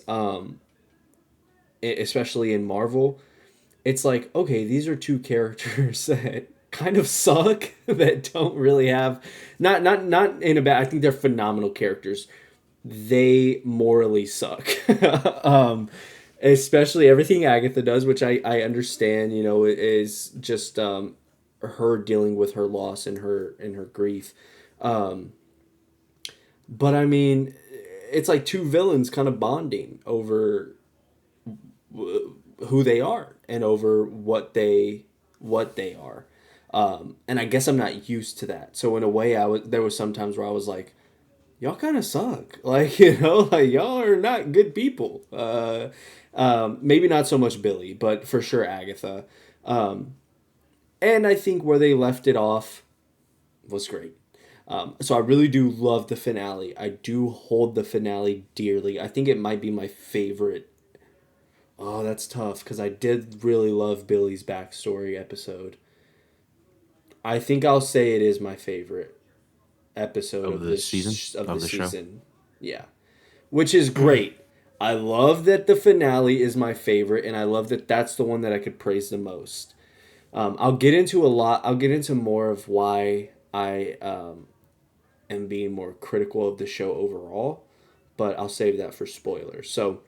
especially in Marvel. It's like, okay, these are two characters that kind of suck, that don't really have, not in a bad. I think they're phenomenal characters. They morally suck. um, Especially everything Agatha does, which I understand, is just her dealing with her loss and her grief. But I mean, it's like two villains kind of bonding over who they are and over what they are. And I guess I'm not used to that. So in a way, there was some times where I was like, y'all kind of suck. Like, like y'all are not good people. Maybe not so much Billy, but for sure Agatha. And I think where they left it off was great. So I really do love the finale. I do hold the finale dearly. I think it might be my favorite. Oh, that's tough because I did really love Billy's backstory episode. I think I'll say it is my favorite episode Of the season? of Of the the show? season. Yeah, which is great. I love that the finale is my favorite, and I love that that's the one that I could praise the most. I'll get into a lot. I'll get into more of why I am being more critical of the show overall, but I'll save that for spoilers. So,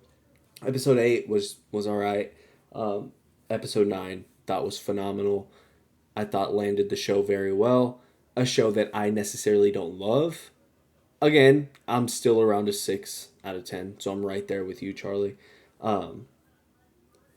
episode 8 was all right. Episode 9 thought was phenomenal. I thought landed the show very well. A show that I necessarily don't love. Again, I'm still around a 6 out of 10, so I'm right there with you, Charlie. And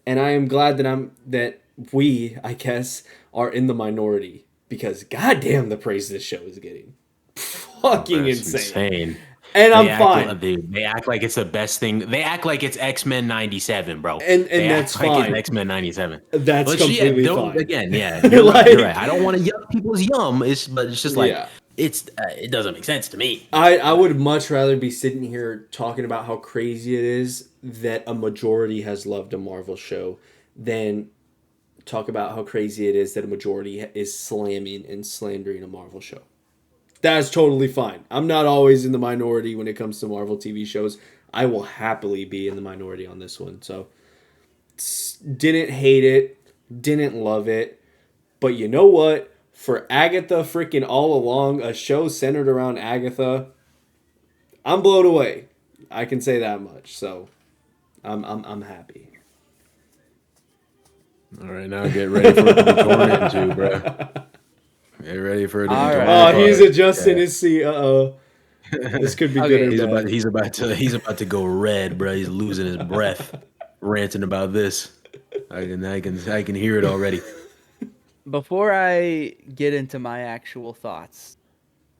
I am glad that we, I guess, are in the minority because goddamn the praise this show is getting. Fucking That's insane. insane. And They I'm act, fine. dude, they act like it's the best thing. They act like it's X-Men 97, bro. And They that's act like it's fine. X-Men 97. That's Which, yeah, completely don't, fine. again, yeah, you're right. You're right. Like, I don't want to yuck people's yum. But it's just like, yeah. it doesn't make sense to me. I would much rather be sitting here talking about how crazy it is that a majority has loved a Marvel show than talk about how crazy it is that a majority is slamming and slandering a Marvel show. That's totally fine. I'm not always in the minority when it comes to Marvel TV shows. I will happily be in the minority on this one. So, didn't hate it, didn't love it, but you know what? For Agatha freaking All Along, a show centered around Agatha, I'm blown away. I can say that much. So, I'm happy. All right, now get ready for it to be torn into, bro. Get ready for it to be All torn right. Oh, he's apart. adjusting his seat. Uh-oh. This could be Okay. good or He's bad. he's about to go red, bro. He's losing his breath, ranting about this. I can hear it already. Before I get into my actual thoughts,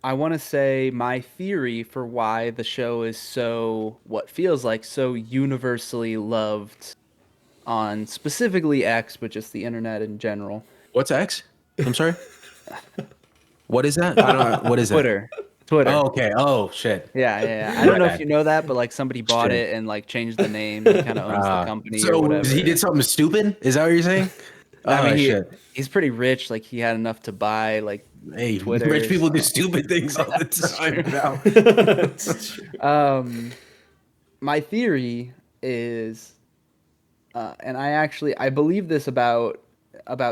I want to say my theory for why the show is what feels like so universally loved on specifically X, but just the internet in general. What's X? I'm sorry. What is that? I don't. What is that? Twitter. Oh, okay. Oh, shit. Yeah. I don't My know if bad. you know that, but like somebody bought Shit. it and like changed the name. He kind of owns the company or So whatever. he did something stupid? Is that what you're saying? I mean, Shit. he's pretty rich. Like he had enough to buy like Hey, Twitter. rich people do stupid things all the time. That's true. My theory is, and I believe this about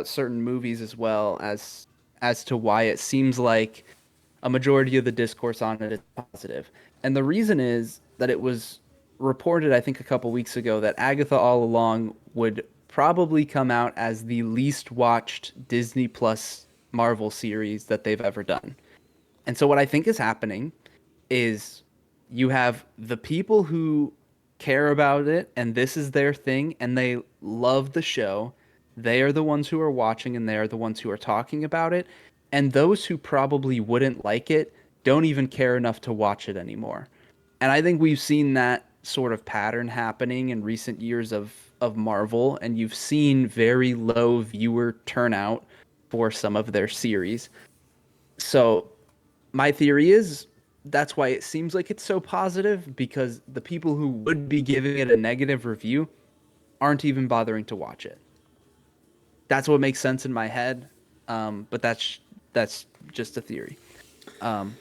certain movies as well as to why it seems like a majority of the discourse on it is positive. And the reason is that it was reported, I think, a couple weeks ago that Agatha All Along would probably come out as the least watched Disney Plus Marvel series that they've ever done. And so what I think is happening is you have the people who care about it and this is their thing and they love the show. They are the ones who are watching and they are the ones who are talking about it. And those who probably wouldn't like it don't even care enough to watch it anymore. And I think we've seen that sort of pattern happening in recent years of Marvel, and you've seen very low viewer turnout for some of their series. So my theory is that's why it seems like it's so positive, because the people who would be giving it a negative review aren't even bothering to watch it. That's what makes sense in my head, but that's just a theory. Um,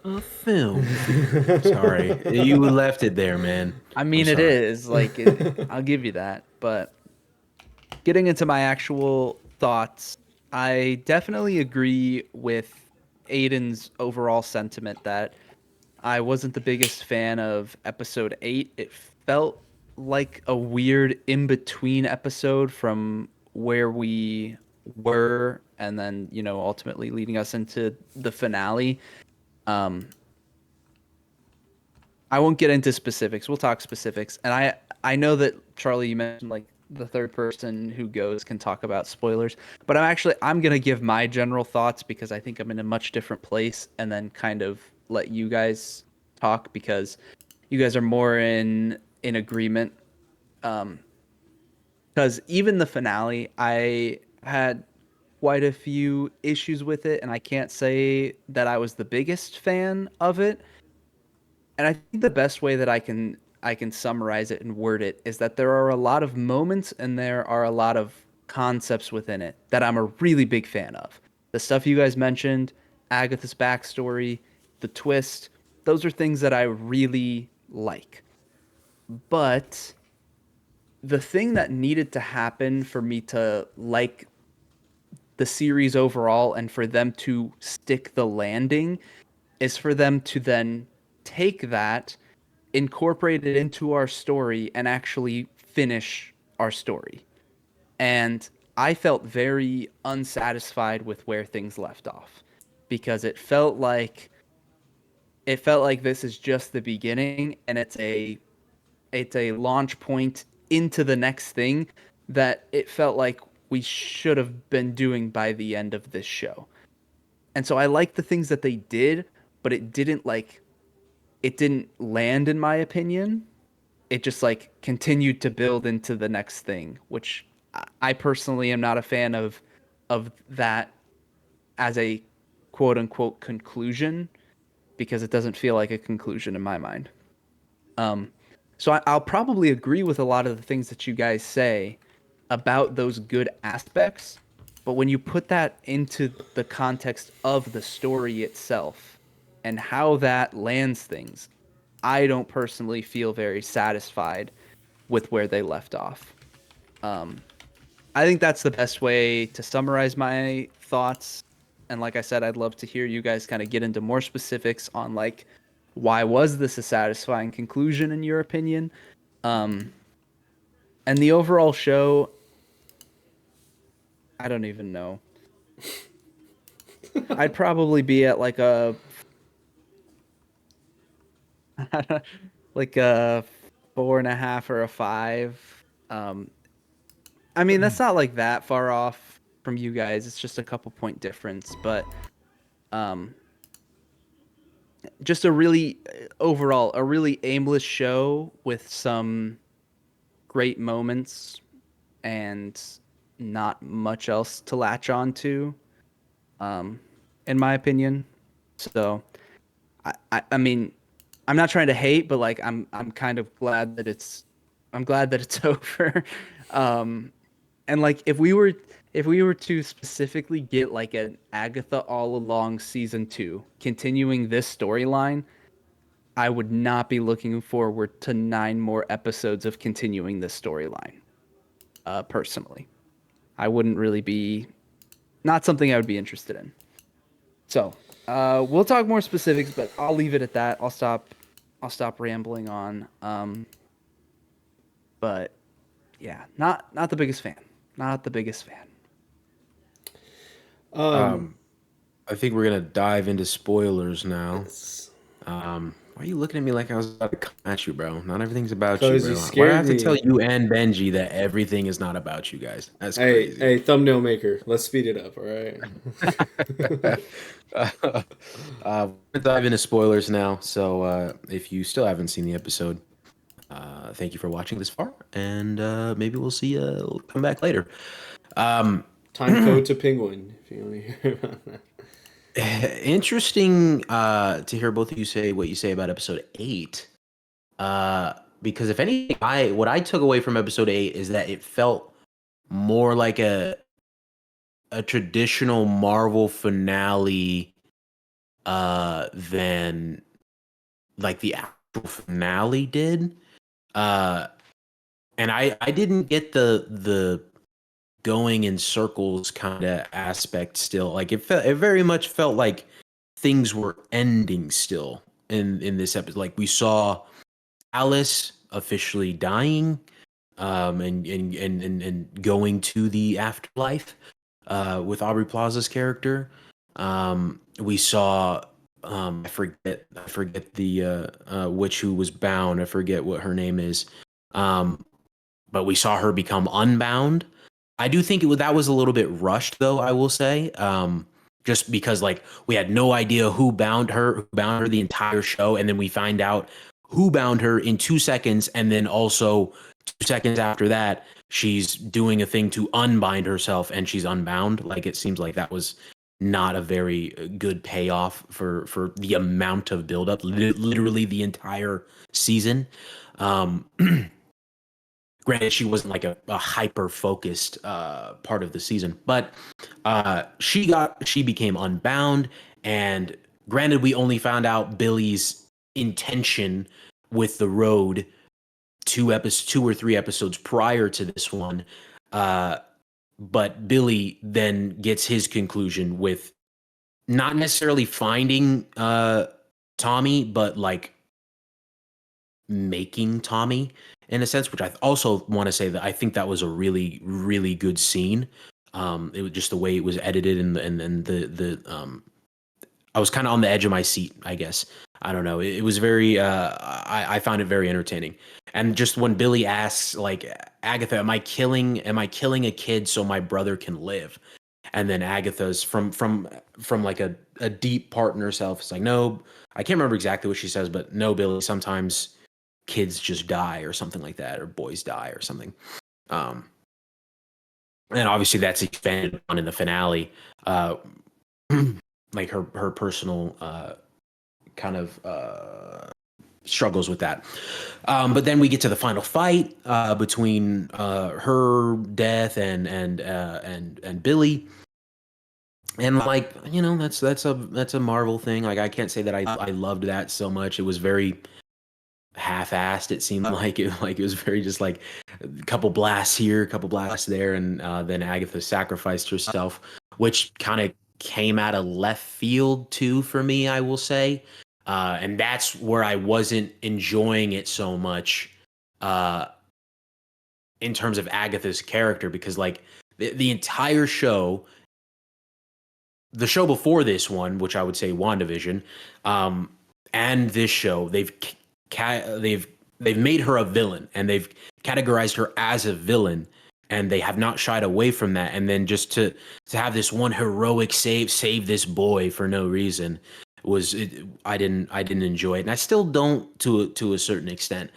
A film theory. Sorry, you left it there, man. I I'm mean, it sorry. is like I'll give you that, but getting into my actual thoughts, I definitely agree with Aiden's overall sentiment that I wasn't the biggest fan of episode 8. It felt like a weird in between episode from where we were and then, ultimately leading us into the finale. Um, I won't get into specifics. We'll talk specifics. And I know that Charlie, you mentioned like the third person who goes can talk about spoilers, but I'm gonna give my general thoughts because I think I'm in a much different place, and then kind of let you guys talk because you guys are more in agreement. Um, because even the finale, I had quite a few issues with it, and I can't say that I was the biggest fan of it. And I think the best way that I can summarize it and word it is that there are a lot of moments and there are a lot of concepts within it that I'm a really big fan of. The stuff you guys mentioned, Agatha's backstory, the twist, those are things that I really like. But the thing that needed to happen for me to like the series overall and for them to stick the landing is for them to then take that, incorporate it into our story, and actually finish our story. And I felt very unsatisfied with where things left off because it felt like this is just the beginning, and it's a launch point into the next thing that it felt like we should have been doing by the end of this show. And so I like the things that they did, but it didn't land in my opinion. It just like continued to build into the next thing, which I personally am not a fan of that as a quote unquote conclusion, because it doesn't feel like a conclusion in my mind. Um, I'll probably agree with a lot of the things that you guys say about those good aspects, but when you put that into the context of the story itself and how that lands things, I don't personally feel very satisfied with where they left off. Um, I think that's the best way to summarize my thoughts. And like I said, I'd love to hear you guys kind of get into more specifics on like why was this a satisfying conclusion in your opinion? Um, and the overall show, I don't even know. I'd probably be at like a like a 4.5 or a 5. Um, I mean, that's not like that far off from you guys. It's just a couple point difference, but um, just a really overall a really aimless show with some great moments and not much else to latch on to, um, in my opinion. So I mean, I'm not trying to hate, but like I'm kind of glad that it's over. Um, and like if we were to specifically get like an Agatha All Along season 2 continuing this storyline, I would not be looking forward to 9 more episodes of continuing this storyline. Personally, I wouldn't really be not something I would be interested in. So, we'll talk more specifics, but I'll leave it at that. I'll stop rambling on. But yeah, not the biggest fan. Not the biggest fan. Um, I think we're gonna dive into spoilers now. yes. Why are you looking at me like I was about to come at you, bro? Not everything's about you, 'Cause bro. you Why do I scared have to tell me. you and Benji that everything is not about you guys? That's Hey, crazy. hey, thumbnail maker. Let's speed it up, all right? We're gonna dive into spoilers now. So if you still haven't seen the episode, thank you for watching this far, and maybe we'll see you come back later. Time code to Penguin, if you want to hear about that. Interesting to hear both of you say what you say about episode 8. Because if anything, what I took away from episode 8 is that it felt more like a traditional Marvel finale than like the actual finale did. And I didn't get the going in circles kind of aspect still. Like it very much felt like things were ending still in this episode. Like we saw Alice officially dying, and going to the afterlife, with Aubrey Plaza's character. We saw I forget the witch who was bound. I forget what her name is. But we saw her become unbound. I do think that was a little bit rushed, though. I will say, just because like we had no idea who bound her the entire show, and then we find out who bound her in 2 seconds, and then also 2 seconds after that, she's doing a thing to unbind herself, and she's unbound. Like it seems like that was not a very good payoff for the amount of buildup, literally the entire season. Um, Granted, she wasn't like a hyper focused part of the season, but she became unbound. And granted, we only found out Billy's intention with the road 2 or 3 episodes prior to this one. But Billy then gets his conclusion with not necessarily finding Tommy, but like making Tommy in a sense, which I also want to say that I think that was a really, really good scene. It was just the way it was edited, and the I was kind of on the edge of my seat, I guess. I don't know. It was very I found it very entertaining. And just when Billy asks like, Agatha, am I killing a kid so my brother can live? And then Agatha's from like a deep part in herself. It's like, no, I can't remember exactly what she says, but no, Billy, sometimes kids just die or something like that, or boys die or something. And obviously that's expanded on in the finale. Like her personal kind of struggles with that. But then we get to the final fight between her death and Billy. And like, that's a Marvel thing. Like I can't say that I loved that so much. It was very half-assed. It seemed like it was very just like a couple blasts here, a couple blasts there, and then Agatha sacrificed herself, which kind of came out of left field too for me, I will say. And that's where I wasn't enjoying it so much in terms of Agatha's character, because like the entire show, the show before this one, which I would say WandaVision, and this show, they've made her a villain, and they've categorized her as a villain, and they have not shied away from that. And then just to have this one heroic save this boy for no reason I didn't enjoy it, and I still don't to a certain extent.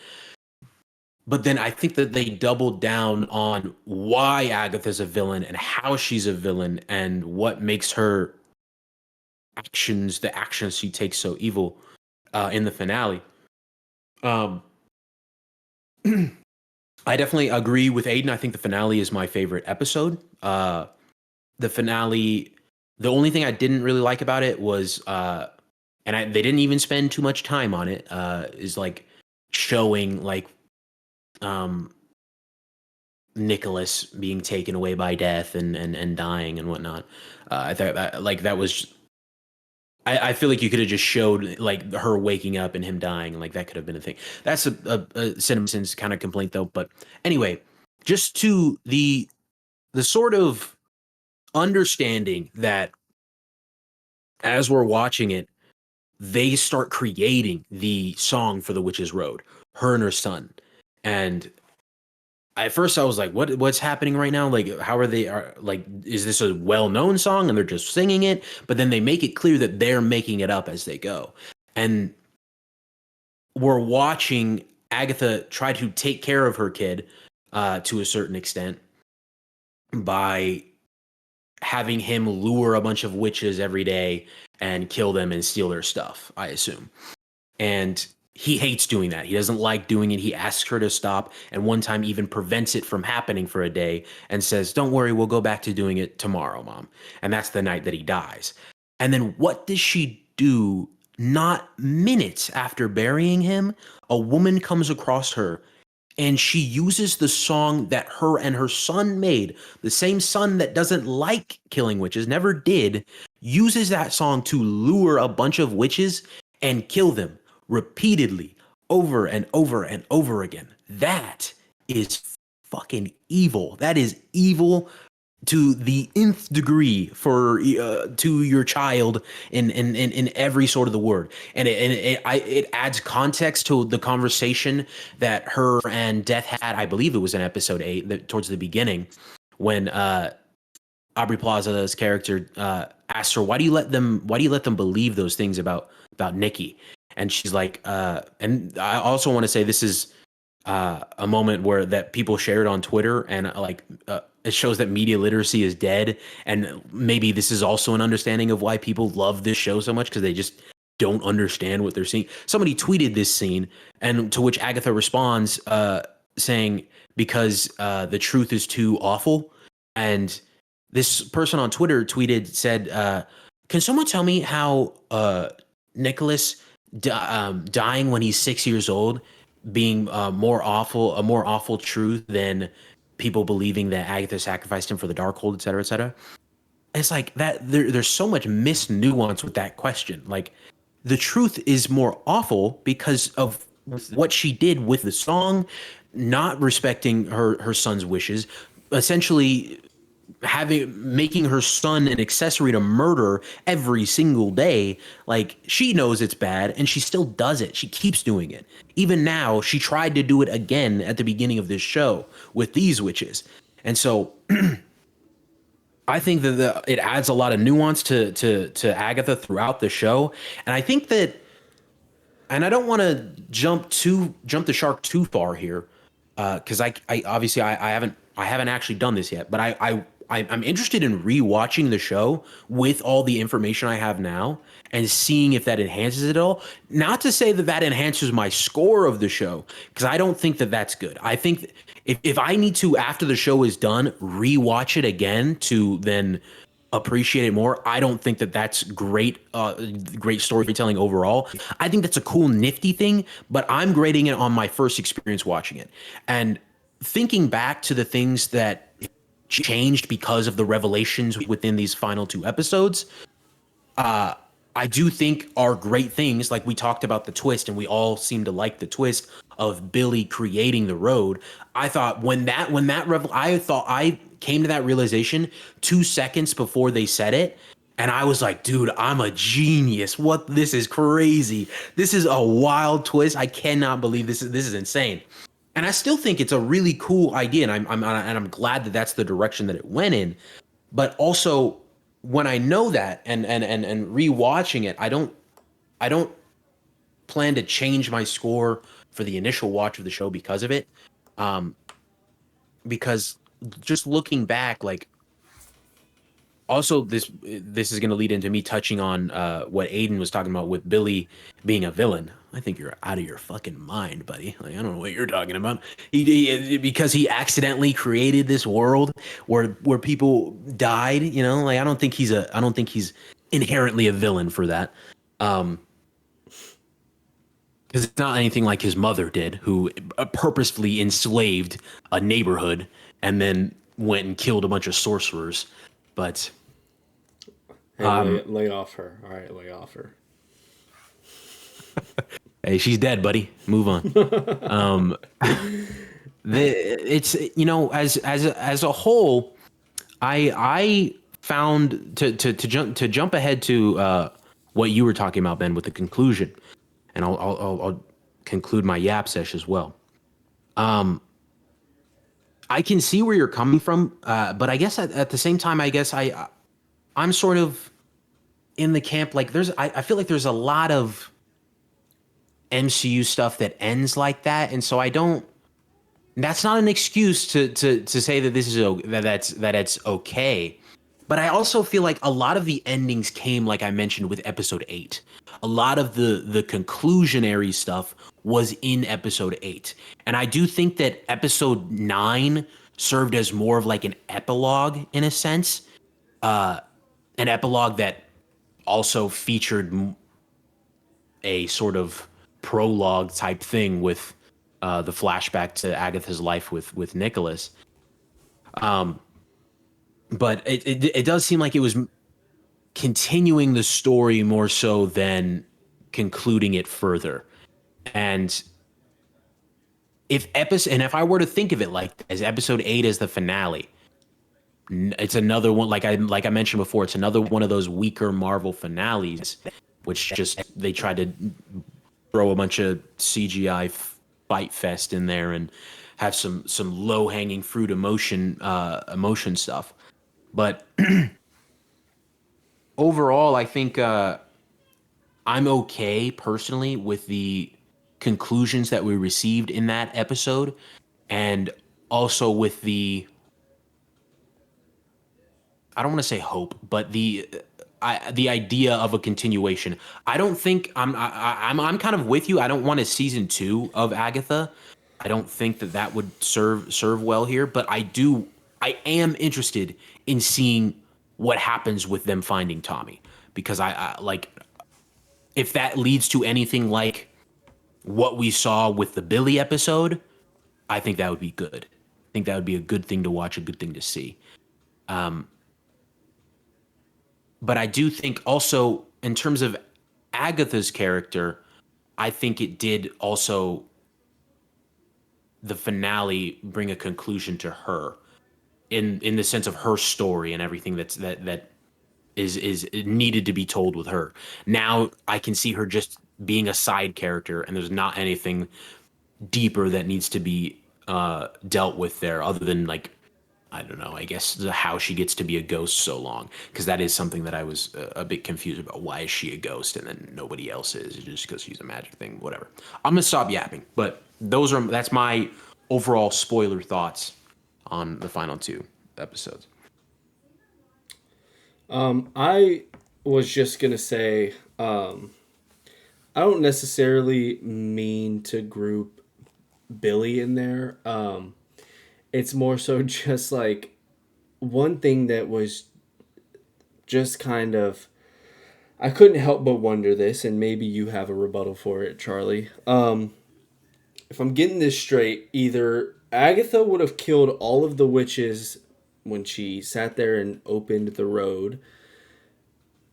But then I think that they doubled down on why Agatha's a villain and how she's a villain and what makes her the actions she takes so evil in the finale. I definitely agree with Aiden. I think the finale is my favorite episode. The finale, the only thing I didn't really like about it was, they didn't even spend too much time on it, is like showing like Nicholas being taken away by death and dying and whatnot. I thought that was. I feel like you could have just showed like her waking up and him dying, like that could have been a thing. That's a CinemaSins kind of complaint though. But anyway, just to the sort of understanding that as we're watching it, they start creating the song for the Witch's Road, her and her son. And at first I was like, what's happening right now? Like, how are they like, is this a well-known song and they're just singing it? But then they make it clear that they're making it up as they go. And we're watching Agatha tried to take care of her kid to a certain extent by having him lure a bunch of witches every day and kill them and steal their stuff, I assume. And he hates doing that. He doesn't like doing it. He asks her to stop, and one time even prevents it from happening for a day and says, "Don't worry, we'll go back to doing it tomorrow, Mom." And that's the night that he dies. And then what does she do? Not minutes after burying him, a woman comes across her and she uses the song that her and her son made. The same son that doesn't like killing witches, never did, uses that song to lure a bunch of witches and kill them repeatedly over and over and over again. That is fucking evil. That is evil to the nth degree for to your child in every sort of the word, and it adds context to the conversation that her and Death had. I believe it was in episode 8, towards the beginning, when Aubrey Plaza's character asked her, why do you let them believe those things about Nikki? And she's like, and I also want to say this is a moment where that people shared on Twitter, and it shows that media literacy is dead. And maybe this is also an understanding of why people love this show so much, because they just don't understand what they're seeing. Somebody tweeted this scene, and to which Agatha responds saying, because the truth is too awful. And this person on Twitter said, can someone tell me how Nicholas dying when he's 6 years old being a more awful truth than people believing that Agatha sacrificed him for the Darkhold, et cetera, et cetera. It's like that. There's so much missed nuance with that question. Like, the truth is more awful because of what she did with the song, not respecting her son's wishes, essentially making her son an accessory to murder every single day. Like, she knows it's bad and she still does it. She keeps doing it. Even now, she tried to do it again at the beginning of this show with these witches. And so I think that it adds a lot of nuance to Agatha throughout the show. And I think that, and I don't want to jump the shark too far here, because I obviously I haven't actually done this yet, but I'm interested in rewatching the show with all the information I have now and seeing if that enhances it all. Not to say that enhances my score of the show, because I don't think that that's good. I think if I need to, after the show is done, rewatch it again to then appreciate it more, I don't think that that's great storytelling overall. I think that's a cool, nifty thing, but I'm grading it on my first experience watching it. And thinking back to the things that changed because of the revelations within these final 2 episodes, I do think are great things. Like, we talked about the twist, and we all seem to like the twist of Billy creating the road. I thought I came to that realization 2 seconds before they said it, and I was like, dude, I'm a genius. This is crazy. This is a wild twist. I cannot believe this is insane. And I still think it's a really cool idea, and I'm glad that that's the direction that it went in. But also, when I know that and rewatching it, I don't plan to change my score for the initial watch of the show because of it. Because just looking back, like, also this is going to lead into me touching on what Aiden was talking about with Billy being a villain. I think you're out of your fucking mind, buddy. Like, I don't know what you're talking about. Because he accidentally created this world where people died. You know, like, I don't think he's inherently a villain for that. Because it's not anything like his mother did, who purposefully enslaved a neighborhood and then went and killed a bunch of sorcerers. But hey, lay off her. All right, lay off her. Hey, she's dead, buddy. Move on. It's, you know, as a whole, I found to jump ahead to what you were talking about, Ben, with the conclusion, and I'll conclude my yap sesh as well. I can see where you're coming from, but I guess at the same time, I guess I'm sort of in the camp, like, I feel like there's a lot of MCU stuff that ends like that, and so I don't. That's not an excuse to say that this is that it's okay. But I also feel like a lot of the endings came, like I mentioned, with episode 8. A lot of the conclusionary stuff was in episode 8. And I do think that episode 9 served as more of like an epilogue in a sense. An epilogue that also featured a sort of prologue type thing with the flashback to Agatha's life with Nicholas. But it does seem like it was continuing the story more so than concluding it further. And if I were to think of it like as episode 8 as the finale, it's another one like I mentioned before, it's another one of those weaker Marvel finales, which just they tried to throw a bunch of CGI fight fest in there and have some low hanging fruit emotion stuff. But overall, I think I'm okay personally with the conclusions that we received in that episode, and also with the I don't want to say hope, but the idea of a continuation. I don't think I'm kind of with you. I don't want a season 2 of Agatha. I don't think that would serve well here, but I am interested in seeing what happens with them finding Tommy, because I like if that leads to anything like what we saw with the Billy episode, I think that would be good. I think that would be a good thing to watch, a good thing to see. But I do think also in terms of Agatha's character, I think it did also the finale bring a conclusion to her in the sense of her story and everything that is needed to be told with her. Now I can see her just being a side character, and there's not anything deeper that needs to be dealt with there, other than like I don't know, I guess how she gets to be a ghost so long, because that is something that I was a bit confused about. Why is she a ghost and then nobody else is? Just because she's a magic thing, whatever. I'm gonna stop yapping, but that's my overall spoiler thoughts on the final 2 episodes. I was just gonna say, I don't necessarily mean to group Billy in there. It's more so just like one thing that was just kind of I couldn't help but wonder this, and maybe you have a rebuttal for it, Charlie. If I'm getting this straight, either Agatha would have killed all of the witches when she sat there and opened the road,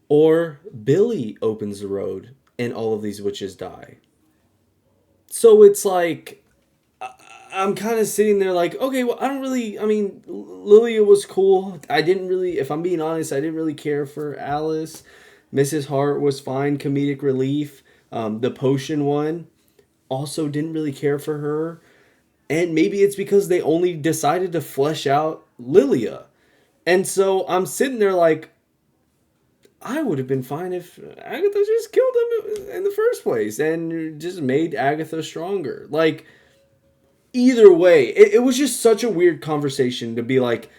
or Billy opens the road and all of these witches die. So it's like I'm kind of sitting there like, okay, well, I don't really. I mean, Lilia was cool. I didn't really, if I'm being honest, I didn't really care for Alice. Mrs. Hart was fine, comedic relief. The potion one, also didn't really care for her. And maybe it's because they only decided to flesh out Lilia. And so I'm sitting there like, I would have been fine if Agatha just killed him in the first place and just made Agatha stronger. Like, either way, it was just such a weird conversation to be like,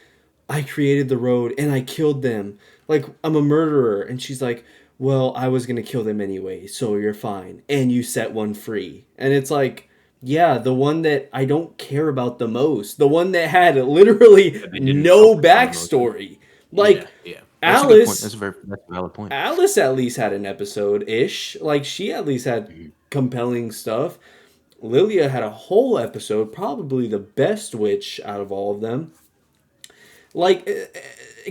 I created the road and I killed them. Like, I'm a murderer. And she's like, well, I was going to kill them anyway, so you're fine. And you set one free. And it's like, yeah, the one that I don't care about the most. The one that had literally no backstory. Like, Yeah. That's a good point. Alice, That's a valid point. Alice at least had an episode-ish. Like, she at least had compelling stuff. Lilia had a whole episode, probably the best witch out of all of them. Like,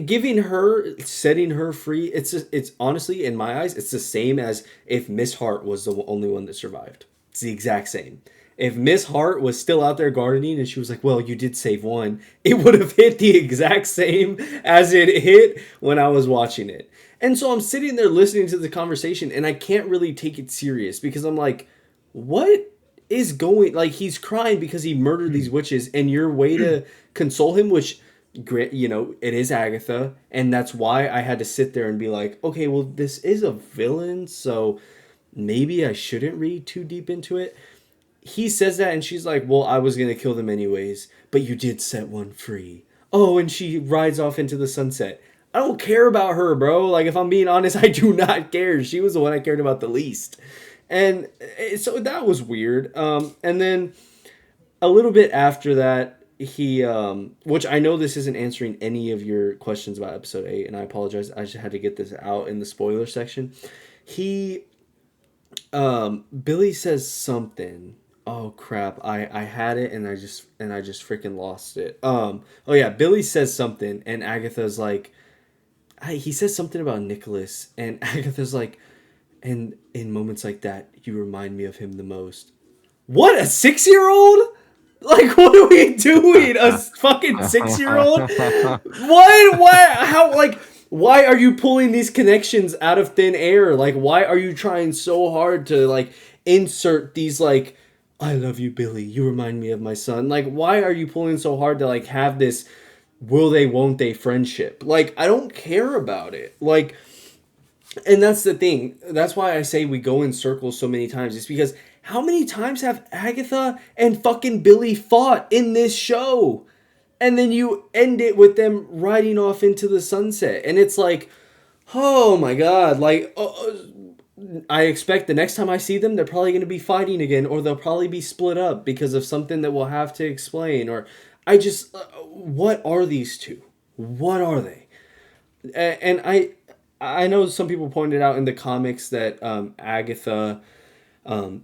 giving her, setting her free, it's honestly, in my eyes, it's the same as if Miss Hart was the only one that survived. It's the exact same. If Miss Hart was still out there gardening and she was like, well, you did save one, it would have hit the exact same as it hit when I was watching it. And so I'm sitting there listening to the conversation and I can't really take it serious because I'm like, what is going, like, he's crying because he murdered these witches and your way to console him, which, you know, it is Agatha, and that's why I had to sit there and be like, okay, well, this is a villain, so maybe I shouldn't read too deep into it. He says that and she's like, well, I was going to kill them anyways, but you did set one free. Oh, and she rides off into the sunset. I don't care about her, bro. Like, if I'm being honest, I do not care. She was the one I cared about the least. And so that was weird. And then a little bit after that, he, which I know this isn't answering any of your questions about episode 8, and I apologize. I just had to get this out in the spoiler section. He, Billy says something. Oh crap! I had it and I just freaking lost it. Oh yeah, Billy says something and Agatha's like, he says something about Nicholas and Agatha's like, and in moments like that, you remind me of him the most. What, a 6-year-old? Like, what are we doing? A fucking 6-year-old? What? Why? How? Like, why are you pulling these connections out of thin air? Like, why are you trying so hard to, like, insert these, like, I love you, Billy. You remind me of my son. Like, why are you pulling so hard to, like, have this will they, won't they friendship? Like, I don't care about it. Like, and that's the thing. That's why I say we go in circles so many times. It's because how many times have Agatha and fucking Billy fought in this show? And then you end it with them riding off into the sunset. And it's like, oh my god. Like, I expect the next time I see them, they're probably going to be fighting again. Or they'll probably be split up because of something that we'll have to explain. Or I just, what are these two? What are they? And I know some people pointed out in the comics that Agatha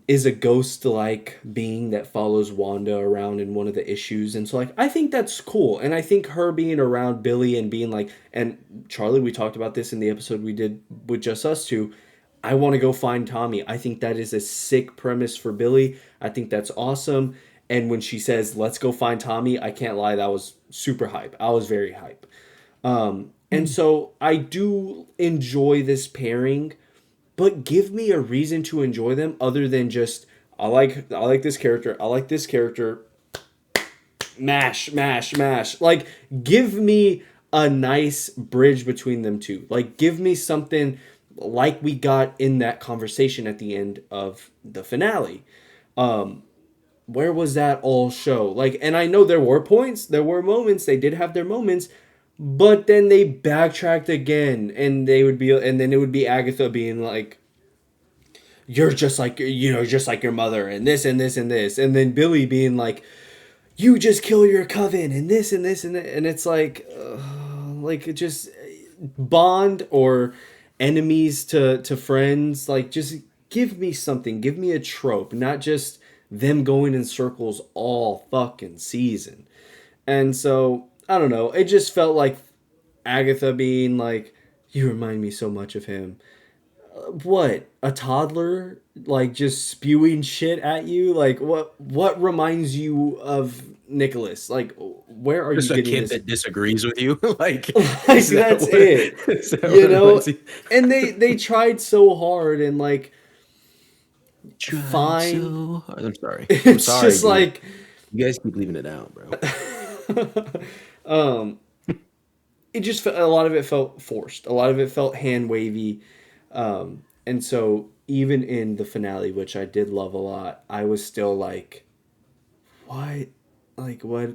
is a ghost-like being that follows Wanda around in one of the issues, and so like I think that's cool, and I think her being around Billy and being like, and Charlie, we talked about this in the episode we did with Just Us Two. I want to go find Tommy. I think that is a sick premise for Billy. I think that's awesome. And when she says, "Let's go find Tommy," I can't lie, that was super hype. I was very hype. And so I do enjoy this pairing, but give me a reason to enjoy them other than just I like this character, I like this character, mash, mash, mash. Like, give me a nice bridge between them two. Like, give me something like we got in that conversation at the end of the finale. Where was that all show? Like, and I know there were points, there were moments, they did have their moments, but then they backtracked again, and then it would be Agatha being like, "You're just like just like your mother," and this and this and this, and then Billy being like, "You just kill your coven," and this and this and that, and it's like it just bond or enemies to friends. Like, just give me something, give me a trope, not just them going in circles all fucking season. And so I don't know. It just felt like Agatha being like, "You remind me so much of him." What, a toddler, like, just spewing shit at you? Like, what reminds you of Nicholas? Like, where are Just you a getting kid this? that disagrees with you. Like, Like, that's it. is that You what it know. was? And they tried so hard, and like, Tried fine. so hard. I'm sorry. I'm It's sorry, just dude. like, You guys keep leaving it out, bro. it just a lot of it felt forced. A lot of it felt hand wavy. And so even in the finale, which I did love a lot, I was still like, what? Like, what?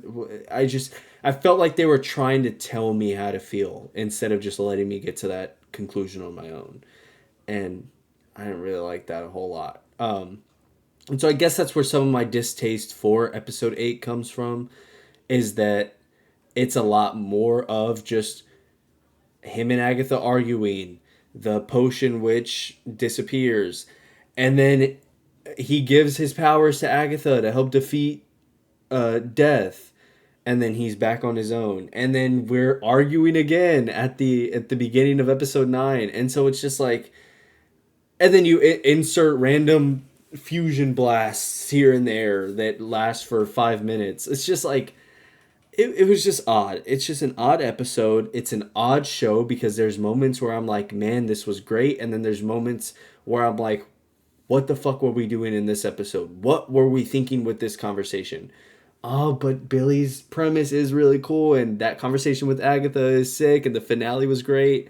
I felt like they were trying to tell me how to feel instead of just letting me get to that conclusion on my own. And I didn't really like that a whole lot. And so I guess that's where some of my distaste for episode 8 comes from, is that it's a lot more of just him and Agatha arguing, the potion witch disappears, and then he gives his powers to Agatha to help defeat death, and then he's back on his own, and then we're arguing again at the beginning of episode 9, and so it's just like, and then you insert random fusion blasts here and there that last for 5 minutes. It's just like, it was just odd. It's just an odd episode. It's an odd show because there's moments where I'm like, man, this was great. And then there's moments where I'm like, what the fuck were we doing in this episode? What were we thinking with this conversation? Oh, but Billy's premise is really cool. And that conversation with Agatha is sick. And the finale was great.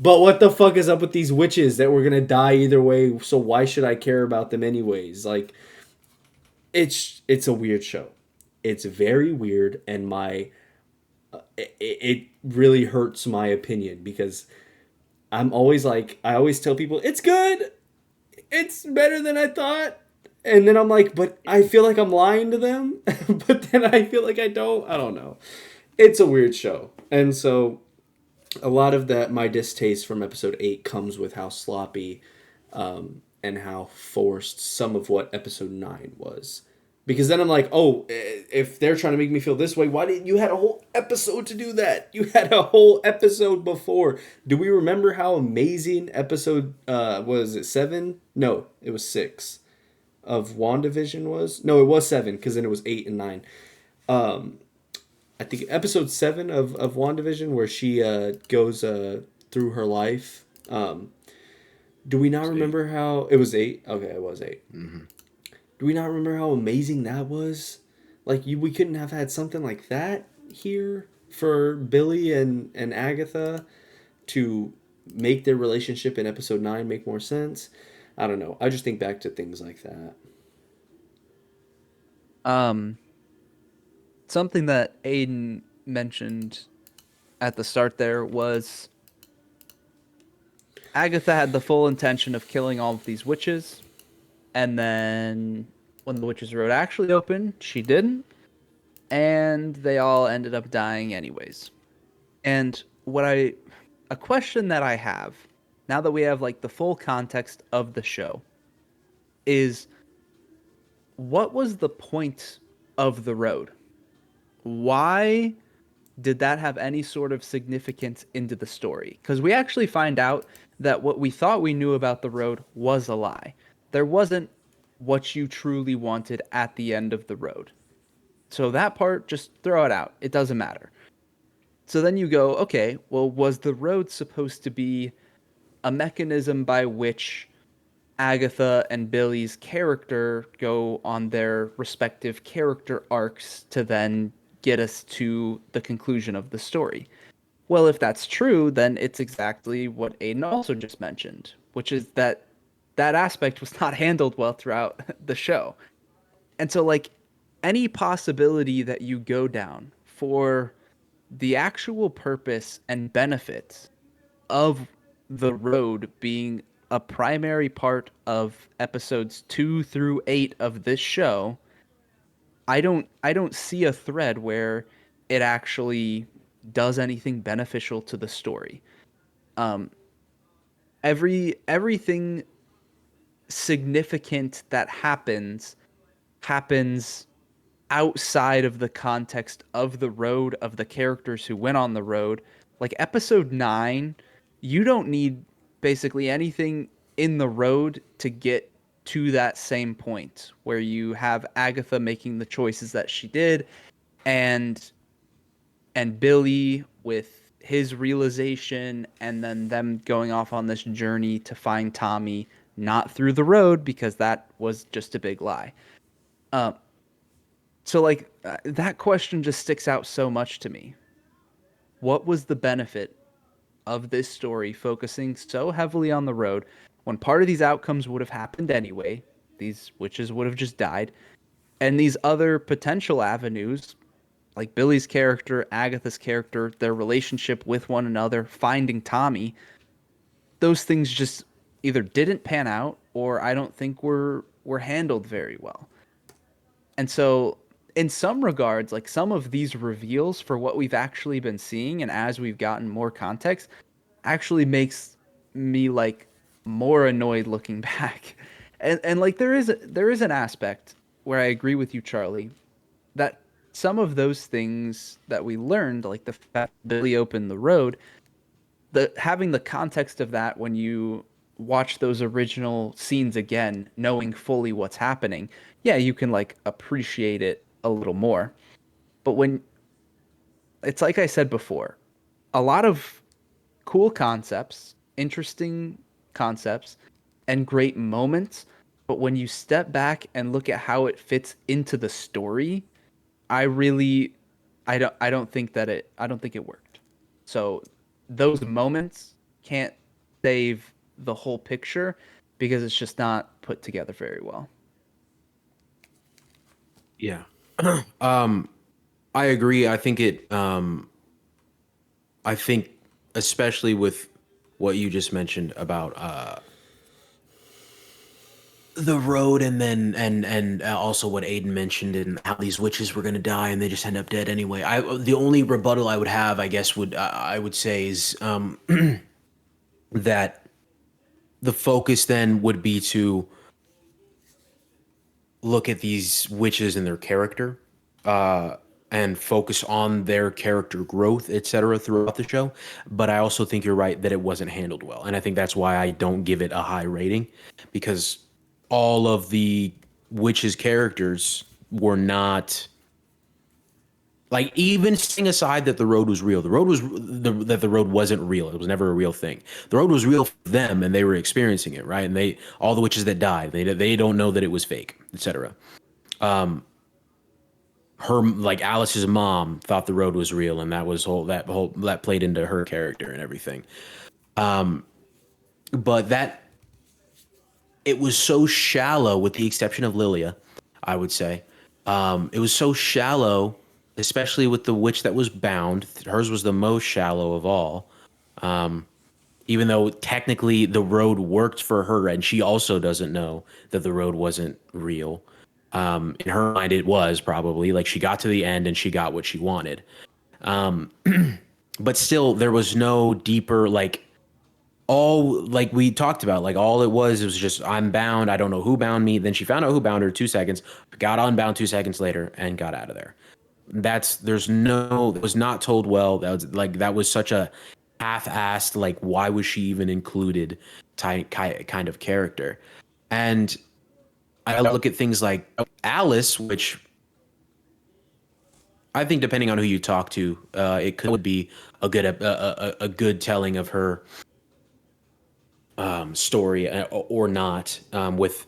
But what the fuck is up with these witches that were gonna die either way? So why should I care about them anyways? Like, it's a weird show. It's very weird, and it really hurts my opinion because I'm always like, I always tell people it's good, it's better than I thought, and then I'm like, but I feel like I'm lying to them, but then I feel like I don't. I don't know. It's a weird show, and so a lot of that my distaste from episode 8 comes with how sloppy and how forced some of what episode 9 was, because then I'm like, oh, if they're trying to make me feel this way, why didn't you had a whole episode to do that? You had a whole episode before. Do we remember how amazing episode was it 7? No, it was 6 of WandaVision was. No, it was 7 because then it was 8 and 9. I think episode 7 of WandaVision, where she goes through her life. Do we not remember how it was 8? Okay, it was 8. Mm-hmm. Do we not remember how amazing that was? Like, we couldn't have had something like that here for Billy and Agatha to make their relationship in episode 9 make more sense. I don't know. I just think back to things like that. Something that Aiden mentioned at the start there was Agatha had the full intention of killing all of these witches, and then when the Witches' Road actually opened, she didn't, and they all ended up dying anyways. And a question that I have, now that we have like the full context of the show, is what was the point of the road? Why did that have any sort of significance into the story? Because we actually find out that what we thought we knew about the road was a lie. There wasn't what you truly wanted at the end of the road. So that part, just throw it out. It doesn't matter. So then you go, okay, well, was the road supposed to be a mechanism by which Agatha and Billy's character go on their respective character arcs to then get us to the conclusion of the story? Well, if that's true, then it's exactly what Aiden also just mentioned, which is that that aspect was not handled well throughout the show. And so, like, any possibility that you go down for the actual purpose and benefits of the road being a primary part of episodes 2 through 8 of this show, I don't see a thread where it actually does anything beneficial to the story. Um everything significant that happens outside of the context of the road, of the characters who went on the road. Like episode 9, you don't need basically anything in the road to get to that same point where you have Agatha making the choices that she did, and Billy with his realization, and then them going off on this journey to find Tommy, not through the road because that was just a big lie. Um, so like that question just sticks out so much to me. What was the benefit of this story focusing so heavily on the road when part of these outcomes would have happened anyway? These witches would have just died, and these other potential avenues, like Billy's character, Agatha's character, their relationship with one another, finding Tommy, those things just either didn't pan out or I don't think were handled very well. And so in some regards, like some of these reveals for what we've actually been seeing and as we've gotten more context actually makes me like more annoyed looking back. And like there is an aspect where I agree with you, Charlie, that some of those things that we learned, like the fact Billy opened the road, the having the context of that when you watch those original scenes again, knowing fully what's happening, yeah, you can like appreciate it a little more. But when it's like I said before, a lot of cool concepts, interesting concepts, and great moments, but when you step back and look at how it fits into the story, I really I don't think it worked. So those moments can't save the whole picture because it's just not put together very well. Yeah. I agree. I think especially with what you just mentioned about the road, and then and also what Aiden mentioned, and how these witches were going to die and they just end up dead anyway. I The only rebuttal I would have, I guess, would I would say is that the focus then would be to look at these witches and their character, and focus on their character growth, etc., throughout the show. But I also think you're right that it wasn't handled well, and I think that's why I don't give it a high rating, because all of the witches' characters were not, like, even setting aside that the road was real, that the road wasn't real. It was never a real thing. The road was real for them, and they were experiencing it, right? And all the witches that died, they don't know that it was fake, etc. Her, like, Alice's mom thought the road was real, and that played into her character and everything. But that it was so shallow, with the exception of Lilia, I would say. It was so shallow, especially with the witch that was bound. Hers was the most shallow of all. Even though technically the road worked for her, and she also doesn't know that the road wasn't real. In her mind, it was probably, like, she got to the end and she got what she wanted. But still, there was no deeper, like, all, like we talked about, like, all it was just, I'm bound. I don't know who bound me. Then she found out who bound her 2 seconds, got unbound 2 seconds later, and got out of there. It was not told well. That was such a half-assed, like, why was she even included kind of character. And I look at things like Alice, which I think, depending on who you talk to, would be a good telling of her story, or not, with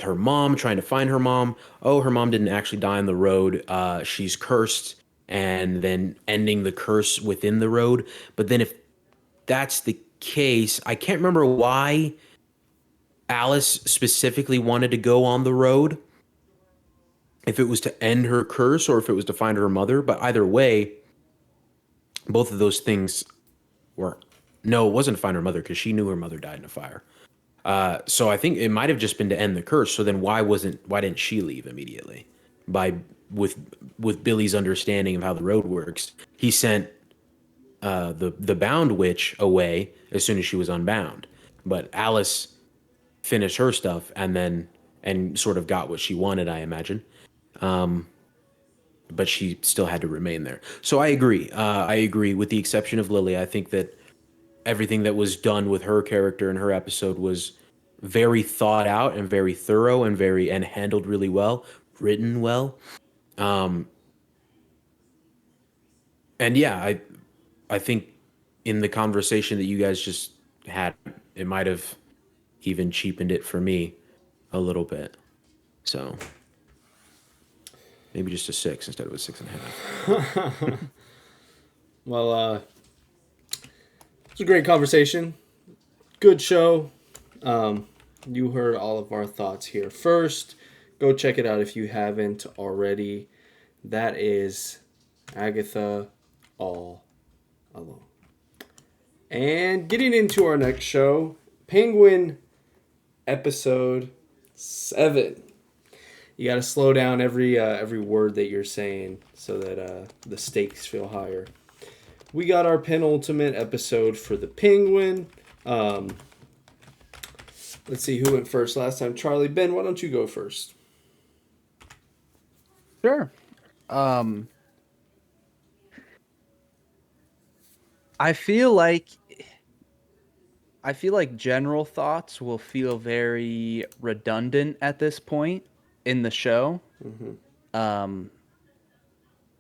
her mom trying to find her mom. Oh, her mom didn't actually die on the road. She's cursed, and then ending the curse within the road. But then, if that's the case, I can't remember why Alice specifically wanted to go on the road. If it was to end her curse or if it was to find her mother, but either way, both of those things were. No, it wasn't to find her mother, because she knew her mother died in a fire. So I think it might have just been to end the curse. So then why didn't she leave immediately? By with Billy's understanding of how the road works, he sent the bound witch away as soon as she was unbound. But Alice finished her stuff and sort of got what she wanted, I imagine. But she still had to remain there. So I agree. I agree, with the exception of Lily. I think that everything that was done with her character in her episode was very thought out and very thorough, and handled really well, written well. And yeah, I think in the conversation that you guys just had, it might have even cheapened it for me a little bit. So maybe just a 6 instead of a 6.5. Well, it's a great conversation. Good show. You heard all of our thoughts here first. Go check it out if you haven't already. That is Agatha All Along. And getting into our next show, Penguin episode 7. You got to slow down every word that you're saying so that the stakes feel higher. We got our penultimate episode for the Penguin. Let's see who went first last time. Charlie, Ben, why don't you go first? Sure. I feel like general thoughts will feel very redundant at this point in the show. Um,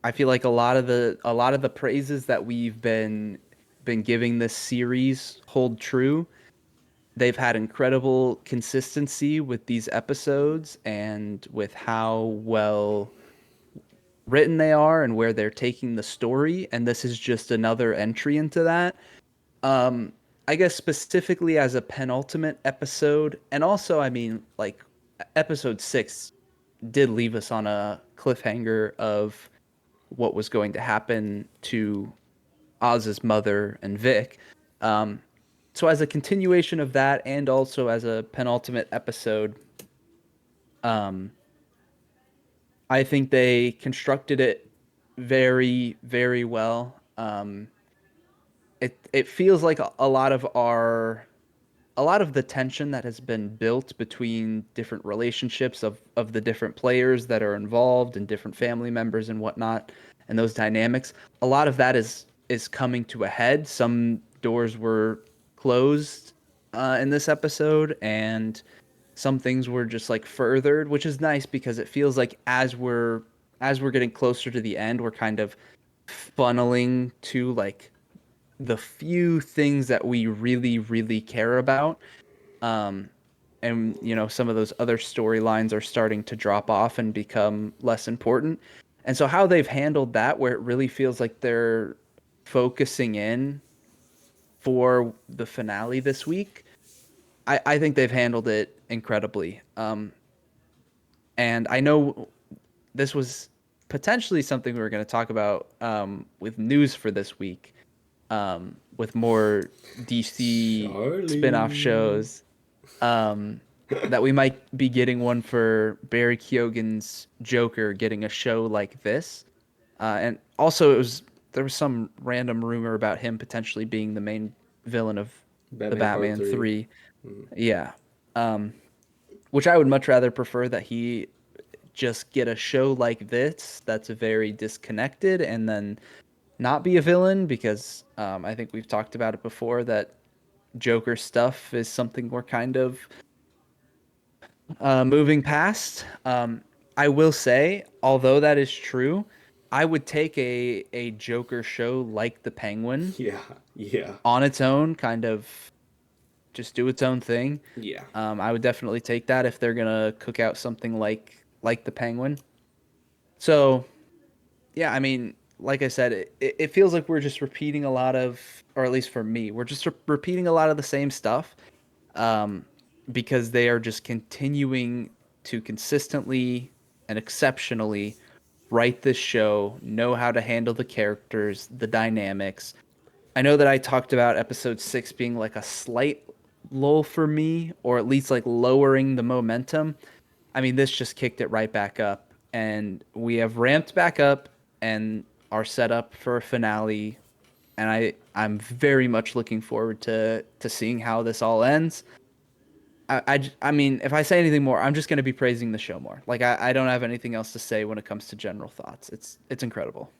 I feel like a lot of the praises that we've been giving this series hold true. They've had incredible consistency with these episodes and with how well written they are and where they're taking the story, and this is just another entry into that. I guess specifically as a penultimate episode, and also, I mean, like episode 6 did leave us on a cliffhanger of what was going to happen to Oz's mother and Vic. Um, so as a continuation of that, and also as a penultimate episode, um, I think they constructed it very, very well. It feels like a lot of the tension that has been built between different relationships of the different players that are involved and different family members and whatnot, and those dynamics. A lot of that is coming to a head. Some doors were closed in this episode, and some things were just like furthered, which is nice because it feels like as we're getting closer to the end, we're kind of funneling to like the few things that we really, really care about. Um, and some of those other storylines are starting to drop off and become less important. And so how they've handled that, where it really feels like they're focusing in for the finale this week, I think they've handled it incredibly. And I know this was potentially something we were going to talk about with news for this week, with more DC spin-off Charlie. shows, that we might be getting one for Barry Keoghan's Joker getting a show like this. And also, there was some random rumor about him potentially being the main villain of the Batman Part Batman 3. 3. Yeah. Um, which I would much rather prefer that he just get a show like this that's very disconnected and then not be a villain, because I think we've talked about it before that Joker stuff is something we're kind of moving past. I will say, although that is true, I would take a Joker show like The Penguin Yeah, yeah, on its own, kind of just do its own thing. yeah. I would definitely take that if they're gonna cook out something like The Penguin. So yeah, I mean, like I said, it feels like we're just repeating a lot of, or at least for me, we're just repeating a lot of the same stuff, um, because they are just continuing to consistently and exceptionally write this show, know how to handle the characters, the dynamics. I know that I talked about episode 6 being like a slight lull for me, or at least like lowering the momentum. I mean, this just kicked it right back up, and we have ramped back up and are set up for a finale. And I'm very much looking forward to seeing how this all ends. I mean, if I say anything more, I'm just going to be praising the show more. Like I don't have anything else to say when it comes to general thoughts. It's incredible.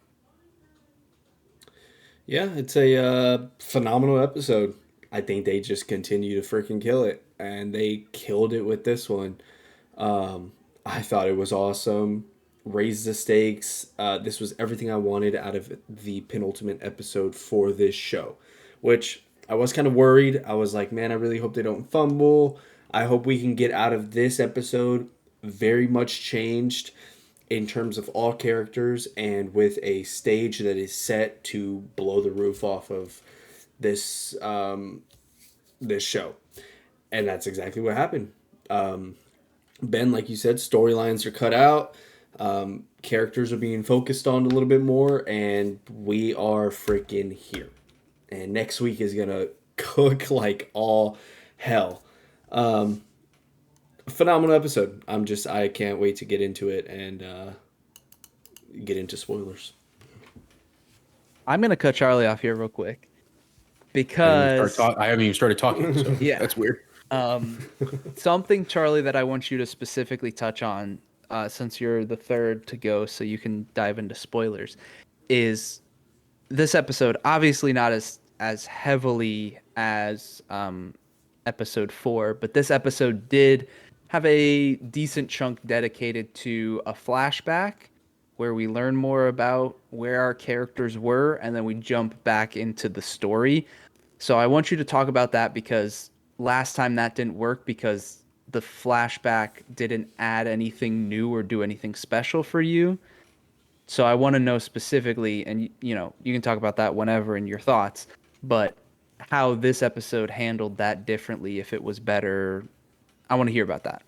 Yeah, it's a phenomenal episode. I think they just continue to freaking kill it, and they killed it with this one. I thought it was awesome. Raised the stakes. This was everything I wanted out of the penultimate episode for this show, which I was kind of worried. I was like, man, I really hope they don't fumble. I hope we can get out of this episode very much changed in terms of all characters and with a stage that is set to blow the roof off of this this show. And that's exactly what happened. Ben, like you said, storylines are cut out. Characters are being focused on a little bit more, and we are freaking here. And next week is gonna cook like all hell. Phenomenal episode. I can't wait to get into it and get into spoilers. I'm going to cut Charlie off here real quick I because haven't even started talking, so yeah. that's weird. Something, Charlie, that I want you to specifically touch on, since you're the third to go, so you can dive into spoilers, is this episode obviously not as heavily as episode 4, but this episode did have a decent chunk dedicated to a flashback where we learn more about where our characters were, and then we jump back into the story. So I want you to talk about that, because last time that didn't work because the flashback didn't add anything new or do anything special for you. So I want to know specifically, and you can talk about that whenever in your thoughts, but how this episode handled that differently, if it was better. I want to hear about that.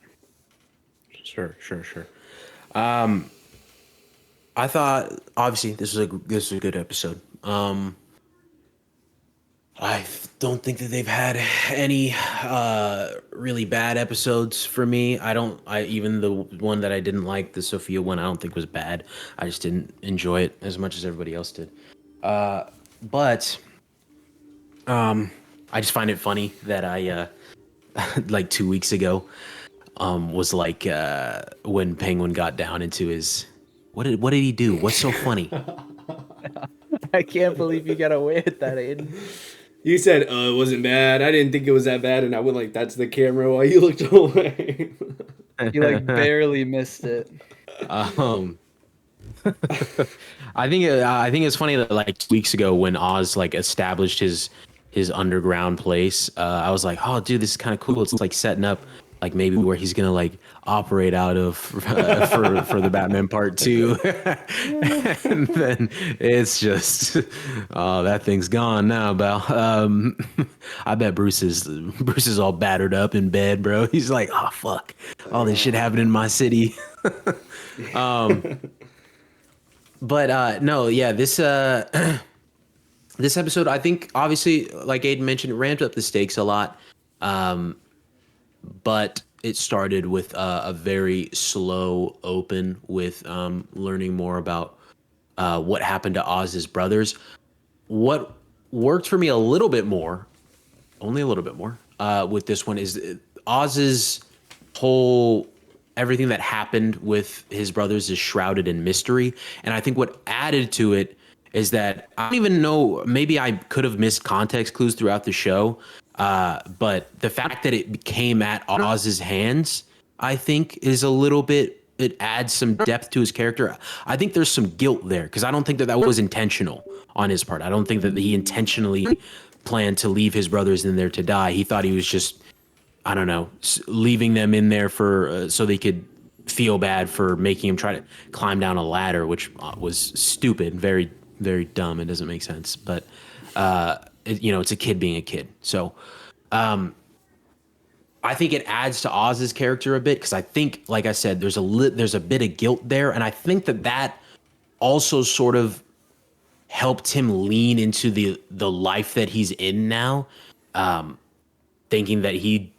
Sure. I thought obviously this was a good episode. I don't think that they've had any really bad episodes for me. I even the one that I didn't like, the Sophia one, I don't think was bad. I just didn't enjoy it as much as everybody else did. But I just find it funny that I like 2 weeks ago was like when Penguin got down into his what did he do? What's so funny? I can't believe you got away with that, Aiden. You said, it wasn't bad. I didn't think it was that bad. And I went like, that's the camera while you looked away. You like barely missed it. I think it's funny that like 2 weeks ago when Oz like established his underground place, I was like, oh dude, this is kind of cool. It's like setting up like maybe where he's gonna like operate out of for the Batman Part 2, and then it's just that thing's gone now, Bal. I bet Bruce is all battered up in bed, bro. He's like, oh fuck, all this shit happened in my city. But no, yeah, this this episode, I think, obviously, like Aiden mentioned, it ramped up the stakes a lot. But it started with a very slow open with learning more about what happened to Oz's brothers. What worked for me a little bit more, only a little bit more, with this one is Oz's whole everything that happened with his brothers is shrouded in mystery. And I think what added to it is that I don't even know, maybe I could have missed context clues throughout the show. But the fact that it came at Oz's hands, I think is a little bit, it adds some depth to his character. I think there's some guilt there because I don't think that that was intentional on his part. I don't think that he intentionally planned to leave his brothers in there to die. He thought he was just, I don't know, leaving them in there for so they could feel bad for making him try to climb down a ladder, which was stupid, very, very dumb. It doesn't make sense. But, it's a kid being a kid. So I think it adds to Oz's character a bit because I think, like I said, there's a bit of guilt there. And I think that also sort of helped him lean into the life that he's in now, thinking that I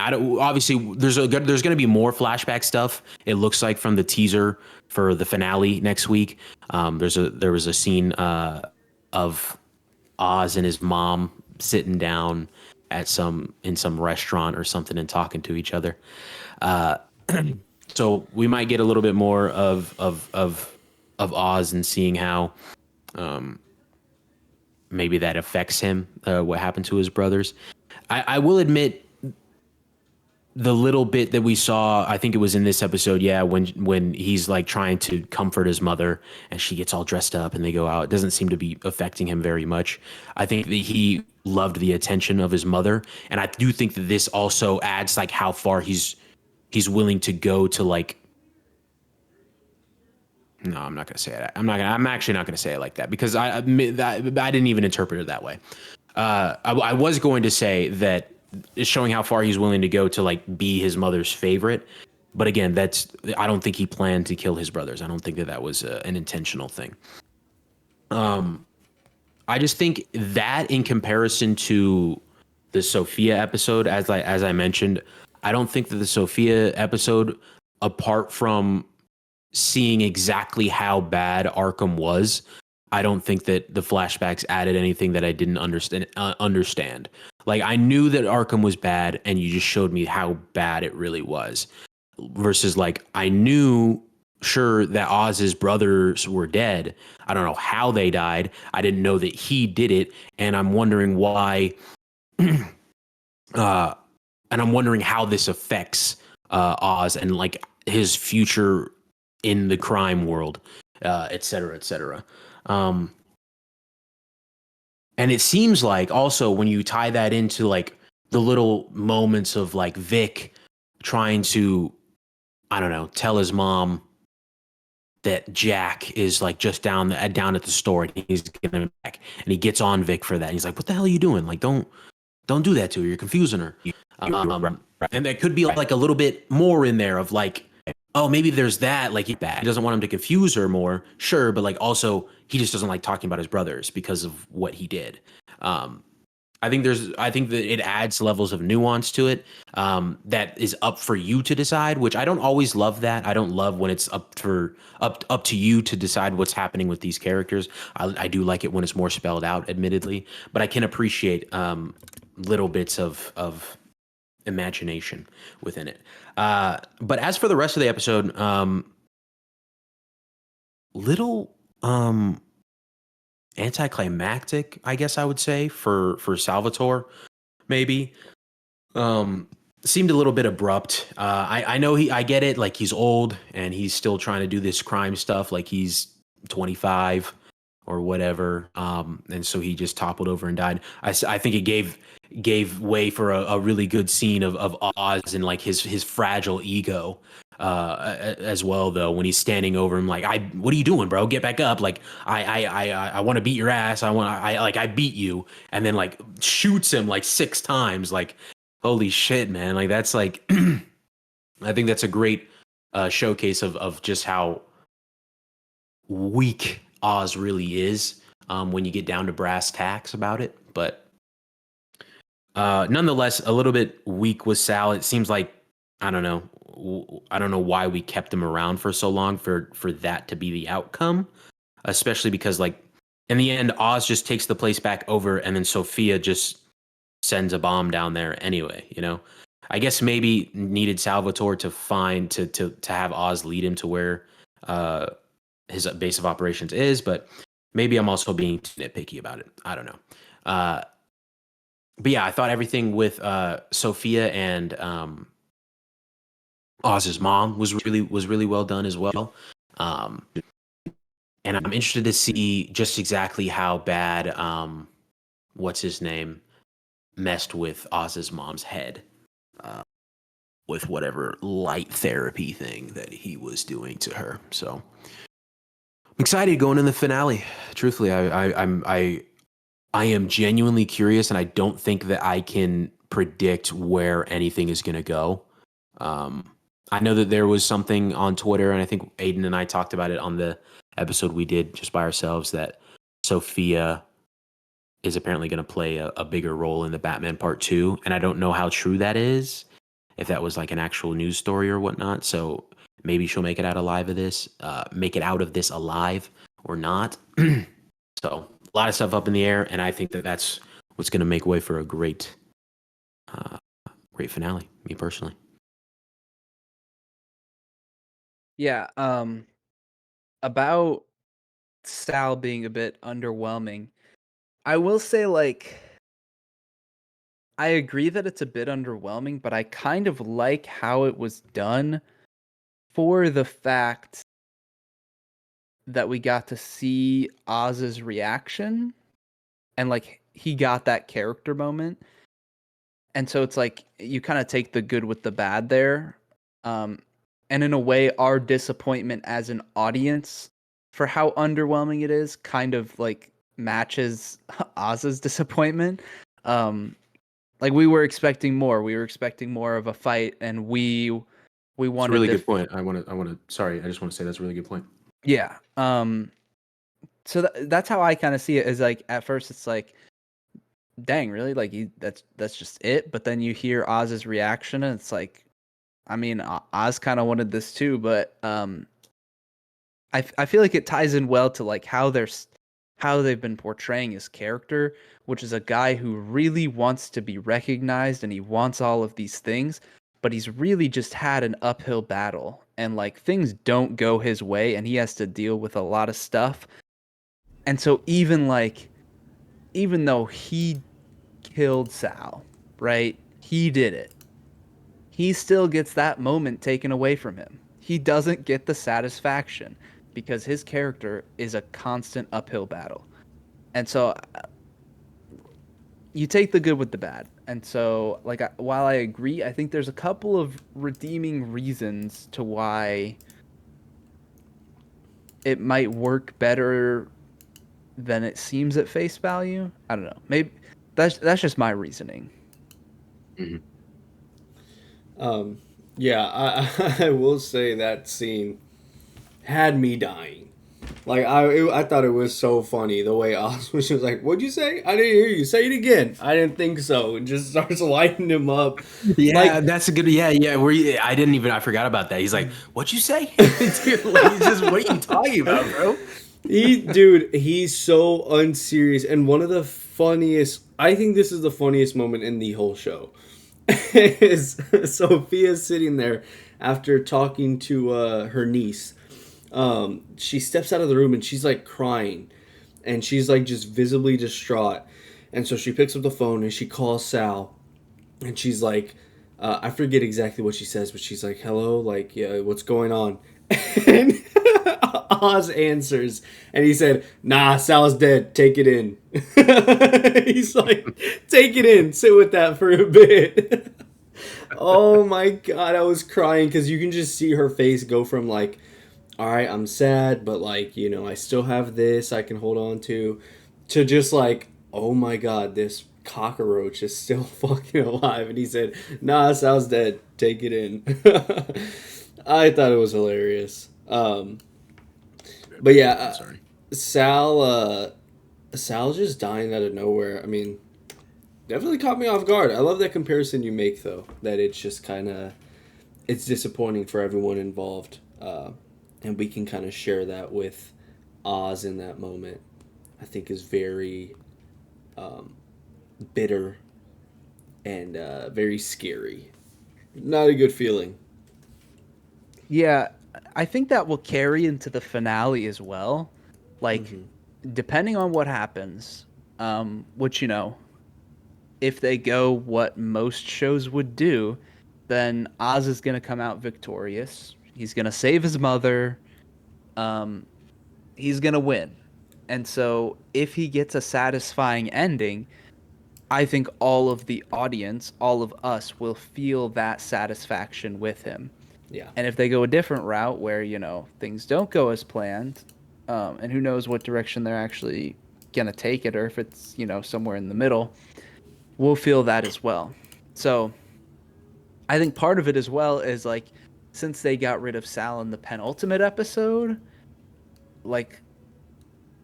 don't. Obviously, there's going to be more flashback stuff. It looks like from the teaser for the finale next week. There was a scene of Oz and his mom sitting down in some restaurant or something and talking to each other. So we might get a little bit more of Oz and seeing how maybe that affects him. What happened to his brothers? I will admit, the little bit that we saw, I think it was in this episode, yeah, when he's like trying to comfort his mother and she gets all dressed up and they go out, it doesn't seem to be affecting him very much. I think that he loved the attention of his mother, and I do think that this also adds like how far he's willing to go to like. No, I'm not gonna say that. I'm actually not gonna say it like that because I didn't even interpret it that way. I was going to say that is showing how far he's willing to go to like be his mother's favorite. But again, I don't think he planned to kill his brothers. I don't think that was an intentional thing. I just think that in comparison to the Sophia episode, as I mentioned, I don't think that the Sophia episode, apart from seeing exactly how bad Arkham was, I don't think that the flashbacks added anything that I didn't understand. Like, I knew that Arkham was bad, and you just showed me how bad it really was. Versus, like, I knew, sure, that Oz's brothers were dead. I don't know how they died. I didn't know that he did it, and I'm wondering why. And I'm wondering how this affects Oz and like his future in the crime world, et cetera, et cetera. And it seems like also when you tie that into like the little moments of like Vic trying to, I don't know, tell his mom that Jack is like just down at the store and he's getting him back, and he gets on Vic for that. And he's like, "What the hell are you doing? Like, don't do that to her. You're confusing her." And there could be like a little bit more in there of like, oh, maybe there's that. Like he doesn't want him to confuse her more, sure, but like also he just doesn't like talking about his brothers because of what he did. Um, I think that it adds levels of nuance to it, that is up for you to decide, which I don't always love that. I don't love when it's up to you to decide what's happening with these characters. I do like it when it's more spelled out, admittedly, but I can appreciate little bits of imagination within it. But as for the rest of the episode, little anticlimactic, I guess I would say, for Salvatore, maybe. Seemed a little bit abrupt. I know I get it, like he's old and he's still trying to do this crime stuff, like he's 25 or whatever. And so he just toppled over and died. I think it gave way for a really good scene of Oz and like his fragile ego as well, though, when he's standing over him like, what are you doing, bro? Get back up. Like I want to beat your ass. I beat you. And then like shoots him like 6 times. Like, holy shit, man. Like that's like I think that's a great showcase of just how weak Oz really is, when you get down to brass tacks about it. But nonetheless, a little bit weak with Sal. It seems like, I don't know. I don't know why we kept him around for so long for that to be the outcome, especially because like in the end, Oz just takes the place back over, and then Sophia just sends a bomb down there anyway. I guess maybe needed Salvatore to have Oz lead him to where his base of operations is, but maybe I'm also being nitpicky about it. I don't know. But yeah, I thought everything with Sophia and Oz's mom was really well done as well. And I'm interested to see just exactly how bad what's his name messed with Oz's mom's head, with whatever light therapy thing that he was doing to her. So I'm excited going in the finale. Truthfully, I am genuinely curious, and I don't think that I can predict where anything is going to go. I know that there was something on Twitter, and I think Aiden and I talked about it on the episode we did just by ourselves, that Sophia is apparently going to play a bigger role in the Batman Part 2. And I don't know how true that is, if that was like an actual news story or whatnot. So maybe she'll make it out alive of this, alive or not. So a lot of stuff up in the air. And I think that that's what's going to make way for a great finale, me personally. Yeah, about Sal being a bit underwhelming. I will say, like, I agree that it's a bit underwhelming, but I kind of like how it was done, for the fact that we got to see Oz's reaction, and like he got that character moment. And so it's like you kind of take the good with the bad there. And in a way, our disappointment as an audience for how underwhelming it is kind of like matches Oz's disappointment. Like we were expecting more. We were expecting more of a fight, and we It's a wanted really good point. I want to. Sorry, I just want to say that's a really good point. Yeah. So that's how I kind of see it. Is like at first it's like, dang, really? Like that's just it. But then you hear Oz's reaction, and it's like, I mean, Oz kind of wanted this too, but I feel like it ties in well to like how they've been portraying his character, which is a guy who really wants to be recognized and he wants all of these things, but he's really just had an uphill battle, and like things don't go his way, and he has to deal with a lot of stuff. And so even though he killed Sal, right? He did it. He still gets that moment taken away from him. He doesn't get the satisfaction because his character is a constant uphill battle. And so you take the good with the bad. And so like while I agree, I think there's a couple of redeeming reasons to why it might work better than it seems at face value. I don't know. Maybe that's just my reasoning. Yeah, I will say that scene had me dying. Like I thought it was so funny the way Oz was just like, "What'd you say? I didn't hear you. Say it again." I didn't think so, and just starts lighting him up. Yeah, Like that's a good. Yeah, yeah. I forgot about that. He's like, "What'd you say?" Dude, like, he's just, what are you talking about, bro? he's so unserious, and one of the funniest. I think this is the funniest moment in the whole show. Is Sophia sitting there after talking to her niece. She steps out of the room and she's like crying, and she's like just visibly distraught. And so she picks up the phone and she calls Sal, and she's like, I forget exactly what she says, but she's like, "Hello, like, yeah, what's going on?" And Oz answers, and he said, "Nah, Sal's dead. Take it in." He's like, "Take it in. Sit with that for a bit." Oh my god, I was crying because you can just see her face go from like, all right, I'm sad, but like, I still have this I can hold on to just like, oh my god, this cockroach is still fucking alive. And he said, "Nah, Sal's dead. Take it in." I thought it was hilarious. But yeah, Sorry. Sal's just dying out of nowhere. I mean, definitely caught me off guard. I love that comparison you make, though, that it's just kind of, it's disappointing for everyone involved. And we can kind of share that with Oz in that moment. I think is very bitter and very scary. Not a good feeling. Yeah, I think that will carry into the finale as well. Like, depending on what happens, which, if they go what most shows would do, then Oz is going to come out victorious. He's going to save his mother. Um, he's going to win. And so, if he gets a satisfying ending, I think all of the audience, all of us, will feel that satisfaction with him. Yeah. And if they go a different route where, things don't go as planned, and who knows what direction they're actually going to take it, or if it's, somewhere in the middle, we'll feel that as well. So I think part of it as well is like, since they got rid of Sal in the penultimate episode, like,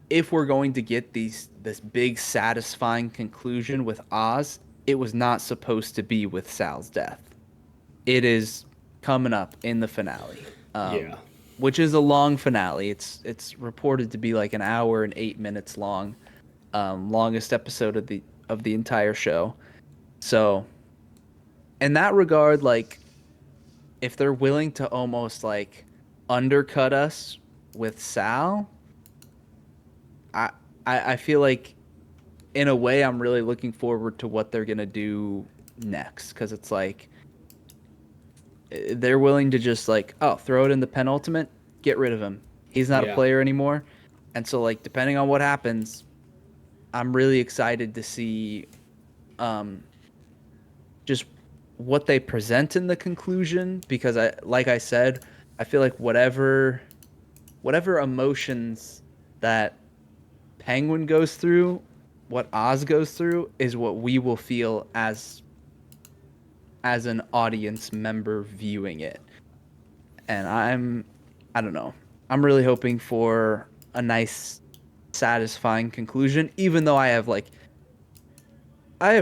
if we're going to get this big satisfying conclusion with Oz, it was not supposed to be with Sal's death. It is coming up in the finale. Yeah. Which is a long finale. It's reported to be like an hour and 8 minutes long, longest episode of the entire show. So, in that regard, like, if they're willing to almost like undercut us with Sal, I feel like in a way I'm really looking forward to what they're gonna do next, because it's like they're willing to just like, oh, throw it in the penultimate, get rid of him. He's not a Yeah. player anymore. And so like depending on what happens, I'm really excited to see just what they present in the conclusion, because I said, I feel like whatever emotions that Penguin goes through, what Oz goes through is what we will feel as an audience member viewing it. And I don't know. I'm really hoping for a nice satisfying conclusion, even though I have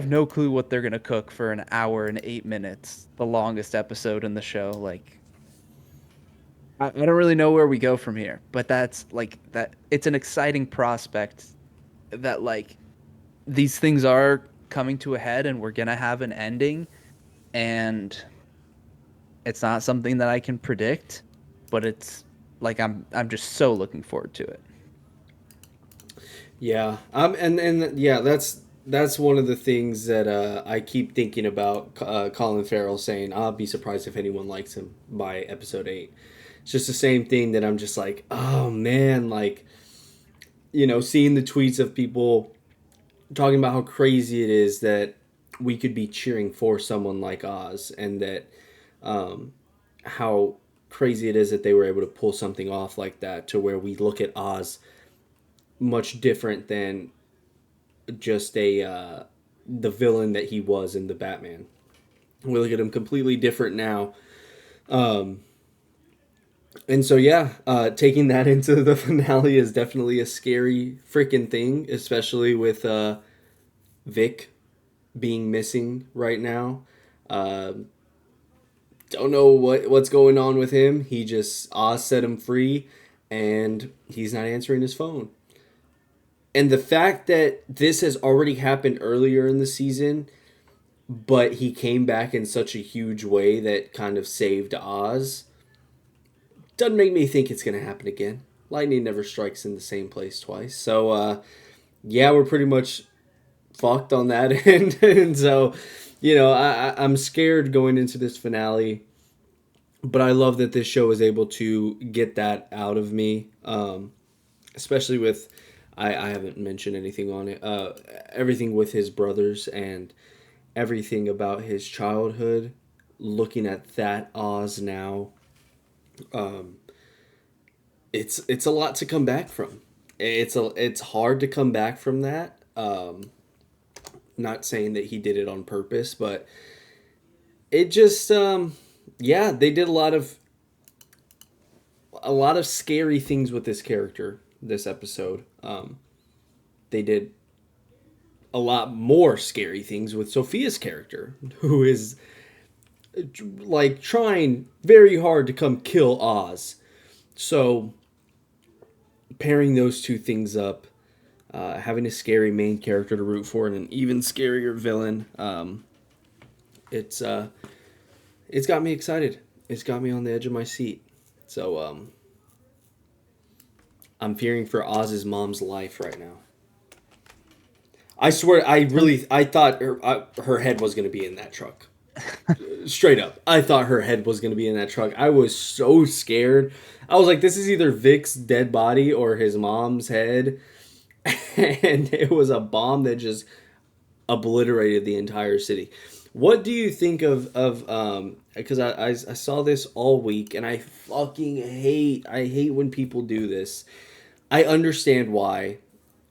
no clue what they're going to cook for an hour and 8 minutes, the longest episode in the show. Like, I don't really know where we go from here, but that's like that. It's an exciting prospect that like these things are coming to a head and we're going to have an ending, and it's not something that I can predict, but it's like I'm just so looking forward to it. Yeah. And yeah, that's one of the things that I keep thinking about. Colin Farrell saying, "I'll be surprised if anyone likes him by episode 8." It's just the same thing that I'm just like, oh man, like, seeing the tweets of people talking about how crazy it is that we could be cheering for someone like Oz, and that how crazy it is that they were able to pull something off like that to where we look at Oz much different than just the villain that he was in the Batman. We look at him completely different now. And so, yeah, taking that into the finale is definitely a scary freaking thing, especially with Vic being missing right now. Don't know what's going on with him. He just Oz set him free, and he's not answering his phone. And the fact that this has already happened earlier in the season, but he came back in such a huge way that kind of saved Oz, doesn't make me think it's going to happen again. Lightning never strikes in the same place twice. So, yeah, we're pretty much fucked on that end. And so, I'm scared going into this finale. But I love that this show is able to get that out of me. Especially with, I haven't mentioned anything on it. Everything with his brothers and everything about his childhood. Looking at that Oz now. It's a lot to come back from. It's hard to come back from that. Not saying that he did it on purpose, but it just yeah, they did a lot of scary things with this character this episode. They did a lot more scary things with Sophia's character, who is like trying very hard to come kill Oz. So pairing those two things up, having a scary main character to root for and an even scarier villain, it's got me excited. It's got me on the edge of my seat. So I'm fearing for Oz's mom's life right now. I swear, I thought her head was going to be in that truck. Straight up. I thought her head was going to be in that truck. I was so scared. I was like, this is either Vic's dead body or his mom's head. And it was a bomb that just obliterated the entire city. What do you think of because I saw this all week and I hate when people do this. I understand why,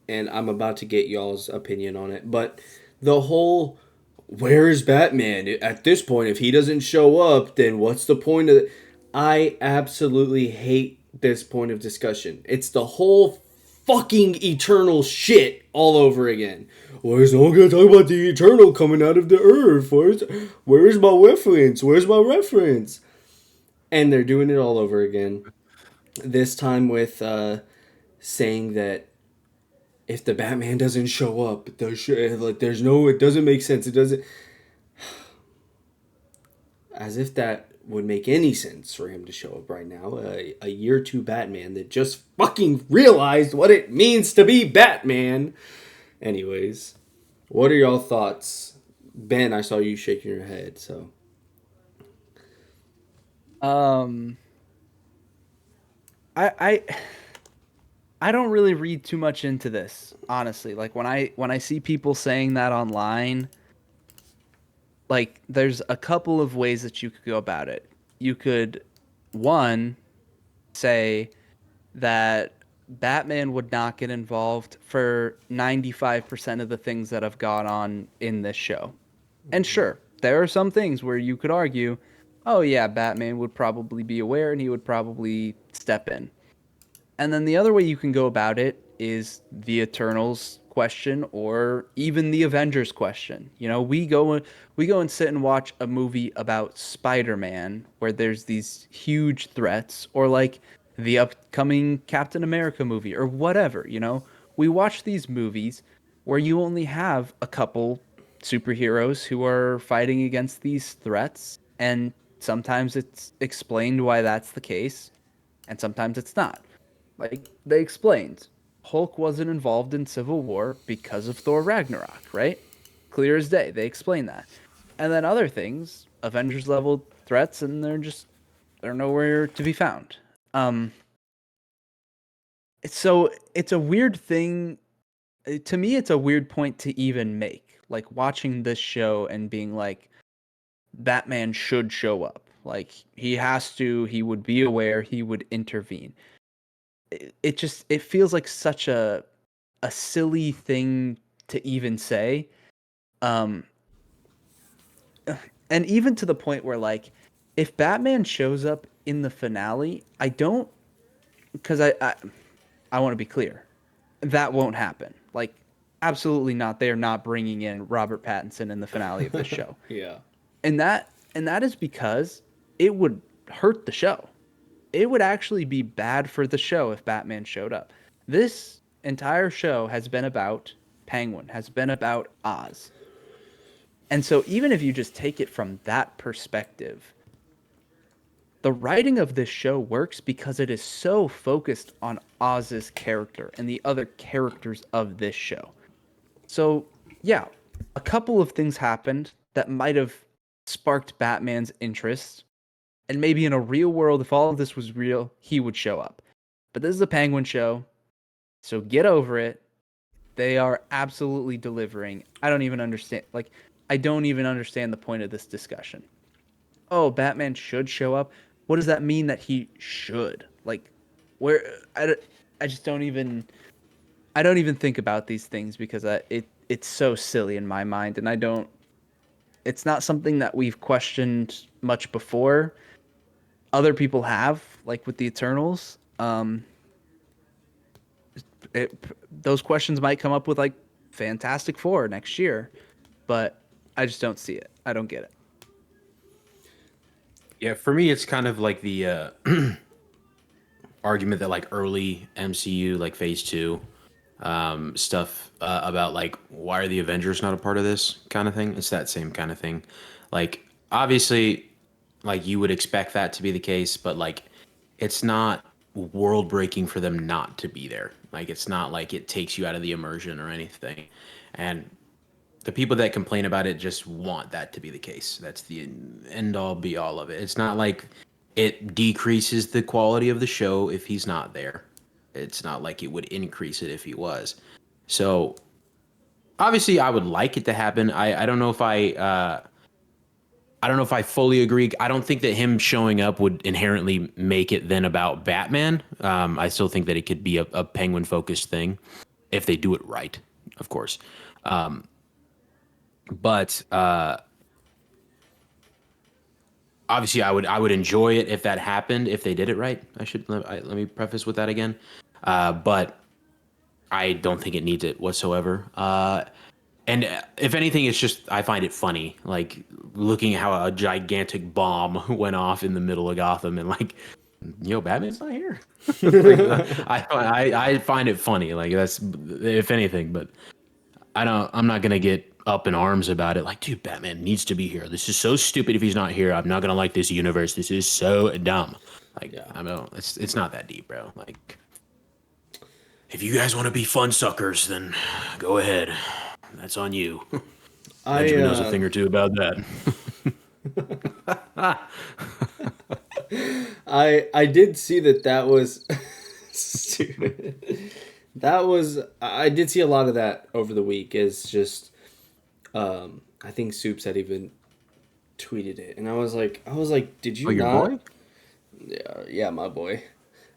and I'm about to get y'all's opinion on it, but the whole where is Batman at this point? If he doesn't show up, then what's the point of it? I absolutely hate this point of discussion. It's the whole fucking Eternal shit all over again. Where's no one gonna talk about the Eternal coming out of the earth? Where's my reference? Where's my reference? And they're doing it all over again. This time with saying that if the Batman doesn't show up, it doesn't make sense. It doesn't. As if that would make any sense for him to show up right now. A year two Batman that just fucking realized what it means to be Batman. Anyways, what are y'all thoughts? Ben, I saw you shaking your head, so. I don't really read too much into this, honestly. Like when I see people saying that online, like there's a couple of ways that you could go about it. You could, one, say that Batman would not get involved for 95% of the things that have gone on in this show. And sure, there are some things where you could argue, oh yeah, Batman would probably be aware and he would probably step in. And then the other way you can go about it is the Eternals question or even the Avengers question. You know, we go and sit and watch a movie about Spider-Man where there's these huge threats, or like the upcoming Captain America movie or whatever, you know. We watch these movies where you only have a couple superheroes who are fighting against these threats, and sometimes it's explained why that's the case and sometimes it's not. Like they explained, Hulk wasn't involved in Civil War because of Thor Ragnarok, right? Clear as day. They explain that. And then other things, Avengers level threats, and they're nowhere to be found. It's a weird thing. To me, it's a weird point to even make. Like watching this show and being like, Batman should show up. Like he has to, he would be aware, he would intervene. It feels like such a silly thing to even say. Um and even to the point where like if Batman shows up in the finale, I don't because I want to be clear. That won't happen. Like absolutely not. They are not bringing in Robert Pattinson in the finale of this show. Yeah. And that is because it would hurt the show. It would actually be bad for the show if Batman showed up. This entire show has been about Penguin, has been about Oz. And so even if you just take it from that perspective, the writing of this show works because it is so focused on Oz's character and the other characters of this show. So, yeah, a couple of things happened that might have sparked Batman's interest. And maybe in a real world, if all of this was real, he would show up. But this is a Penguin show, so get over it. They are absolutely delivering. I don't even understand. Like, I don't even understand the point of this discussion. Oh, Batman should show up. What does that mean that he should? Like, where I just don't even think about these things because it's so silly in my mind, and I don't. It's not something that we've questioned much before. Other people have, like with the Eternals. Those questions might come up with like Fantastic Four next year, but I just don't see it. I don't get it. Yeah, for me, it's kind of like the argument that like early MCU, like Phase Two, stuff about like why are the Avengers not a part of this kind of thing. It's that same kind of thing. Like obviously, like you would expect that to be the case, but like it's not world breaking for them not to be there. Like it's not like it takes you out of the immersion or anything. And the people that complain about it just want that to be the case. That's the end all be all of it. It's not like it decreases the quality of the show if he's not there. It's not like it would increase it if he was. So obviously, I would like it to happen. I don't know if I don't know if I fully agree. I don't think that him showing up would inherently make it then about Batman. I still think that it could be a Penguin focused thing if they do it right, of course. But obviously, I would enjoy it if that happened if they did it right. Let me preface with that again. But I don't think it needs it whatsoever. And if anything, it's just I find it funny, like looking at how a gigantic bomb went off in the middle of Gotham, and like, yo, Batman's not here. Like, I find it funny, like that's if anything, but I'm not gonna get up in arms about it. Like, dude, Batman needs to be here. This is so stupid if he's not here. I'm not gonna like this universe. This is so dumb. Like, Yeah. I don't. It's not that deep, bro. Like, if you guys want to be fun suckers, then go ahead. That's on you. I Benjamin knows a thing or two about that. I did see that was stupid. That was I did see a lot of that over the week. Is just I think Soups had even tweeted it, and I was like, did you Oh, your not? boy? Yeah, my boy.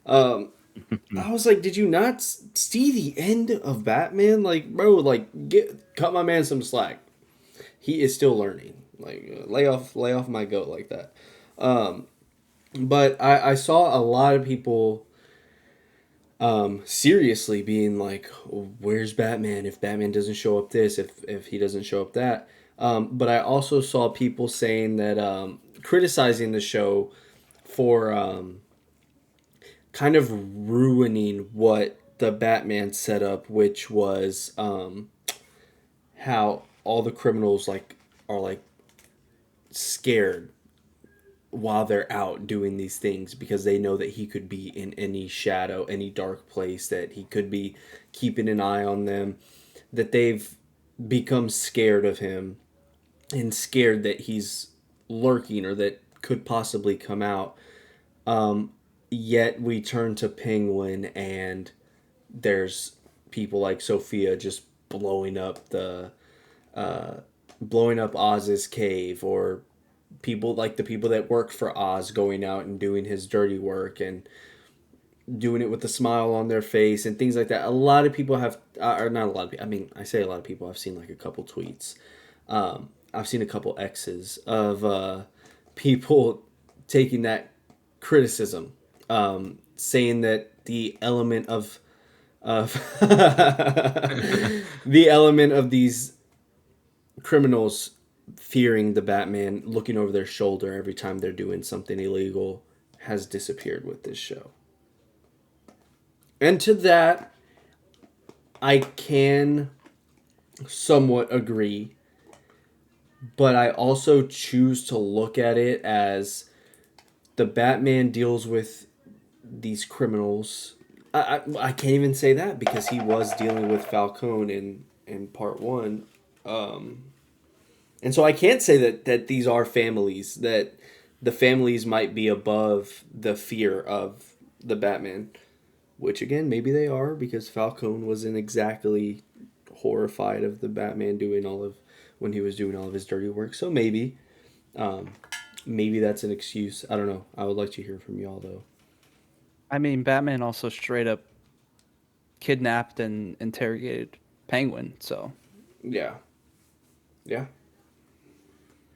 I was like, did you not see the end of Batman? Like, bro, like cut my man some slack. He is still learning. Like, lay off my goat like that. But I saw a lot of people seriously being like, where's Batman if Batman doesn't show up this, if he doesn't show up that. But I also saw people saying that criticizing the show for kind of ruining what the Batman set up, which was how all the criminals like are like scared while they're out doing these things because they know that he could be in any shadow, any dark place, that he could be keeping an eye on them, that they've become scared of him and scared that he's lurking or that could possibly come out. Yet we turn to Penguin and there's people like Sophia just blowing up Oz's cave, or people like the people that work for Oz going out and doing his dirty work and doing it with a smile on their face and things like that. A lot of people have, or not a lot of people, I mean, I say a lot of people, I've seen like a couple tweets. I've seen a couple X's of people taking that criticism, saying that the element of the element of these criminals fearing the Batman, looking over their shoulder every time they're doing something illegal, has disappeared with this show. And to that, I can somewhat agree, but I also choose to look at it as the Batman deals with these criminals. I can't even say that because he was dealing with Falcone in part one. And so I can't say that these are families, that the families might be above the fear of the Batman. Which, again, maybe they are, because Falcone wasn't exactly horrified of the Batman when he was doing all of his dirty work. So maybe that's an excuse. I don't know. I would like to hear from y'all, though. I mean, Batman also straight up kidnapped and interrogated Penguin, so. Yeah.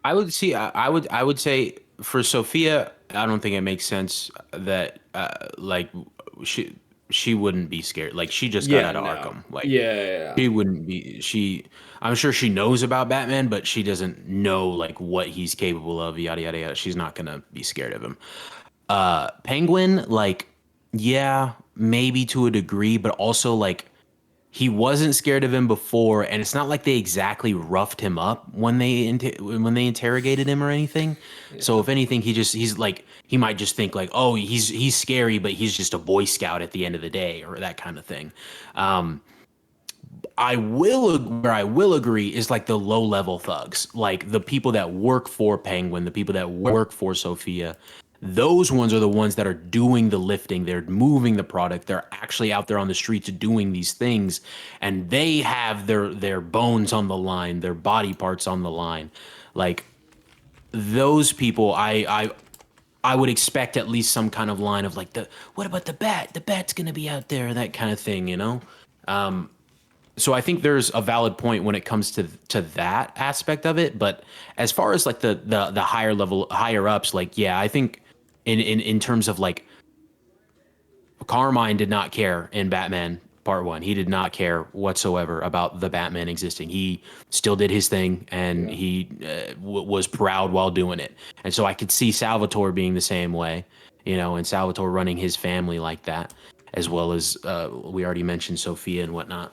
I would say for Sophia, I don't think it makes sense that she wouldn't be scared. Like, she just got out of Arkham. Like, she wouldn't be. I'm sure she knows about Batman, but she doesn't know like what he's capable of. Yada yada yada. She's not gonna be scared of him. Penguin, like, yeah, maybe to a degree, but also like, he wasn't scared of him before, and it's not like they exactly roughed him up when they interrogated him or anything. Yeah. So if anything, he might just think like, oh, he's scary, but he's just a Boy Scout at the end of the day, or that kind of thing. Where I will agree is like the low level thugs, like the people that work for Penguin, the people that work for Sophia. Those ones are the ones that are doing the lifting. They're moving the product. They're actually out there on the streets doing these things, and they have their bones on the line, their body parts on the line. Like, those people, I would expect at least some kind of line of like, what about the bat? The bat's gonna be out there, that kind of thing, you know. So I think there's a valid point when it comes to that aspect of it. But as far as like the higher ups, like, yeah, I think in terms of like, Carmine did not care in Batman Part 1. He did not care whatsoever about the Batman existing. He still did his thing, and he was proud while doing it. And so I could see Salvatore being the same way, you know, and Salvatore running his family like that, as well as we already mentioned Sophia and whatnot.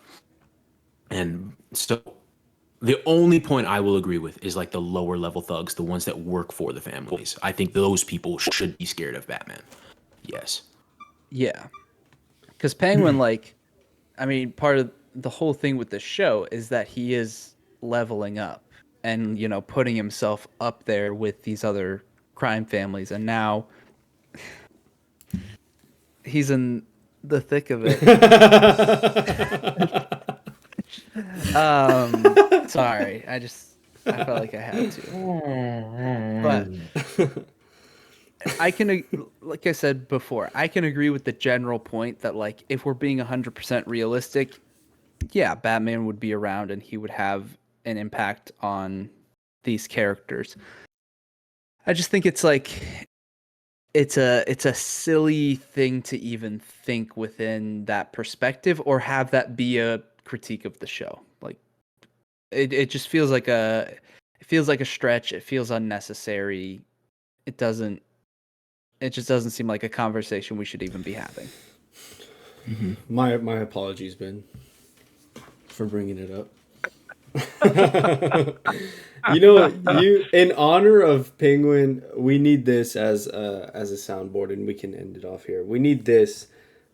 And so the only point I will agree with is like the lower level thugs, the ones that work for the families. I think those people should be scared of Batman. Yes. Yeah. Because Penguin, like, I mean, part of the whole thing with the show is that he is leveling up and, you know, putting himself up there with these other crime families. And now he's in the thick of it. Sorry, I felt like I had to. But I can, like I said before, I can agree with the general point that, like, if we're being 100% realistic, yeah, Batman would be around and he would have an impact on these characters. I just think it's like, it's a silly thing to even think within that perspective or have that be a critique of the show. Like, it just feels like a stretch. It feels unnecessary. It just doesn't seem like a conversation we should even be having. Mm-hmm. My apologies, Ben, for bringing it up. You know, in honor of Penguin, we need this as a soundboard, and we can end it off here. We need this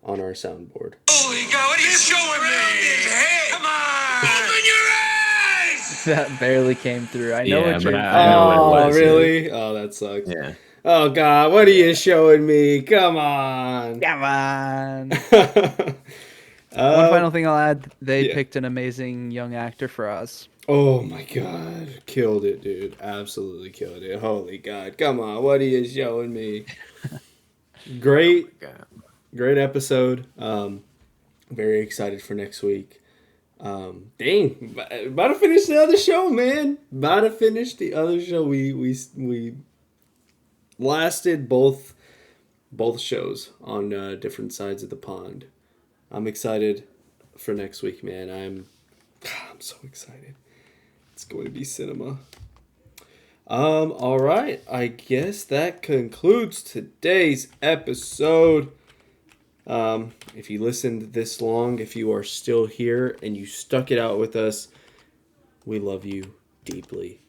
on our soundboard. Holy God, what are you showing me? Hey, come on! Open your eyes! That barely came through. I know what you're. I know what it was. Really? Yeah. Oh, that sucks. Yeah. Oh God, what are you showing me? Come on. Come on. One final thing I'll add: they yeah. picked an amazing young actor for Oz. Oh my god, killed it, dude! Absolutely killed it. Holy god, come on, what are you showing me? Great, God. great episode. Very excited for next week. Dang, about to finish the other show, man. About to finish the other show. We lasted both shows on different sides of the pond. I'm excited for next week, man. I'm so excited. It's going to be cinema. All right. I guess that concludes today's episode. If you listened this long, if you are still here and you stuck it out with us, we love you deeply.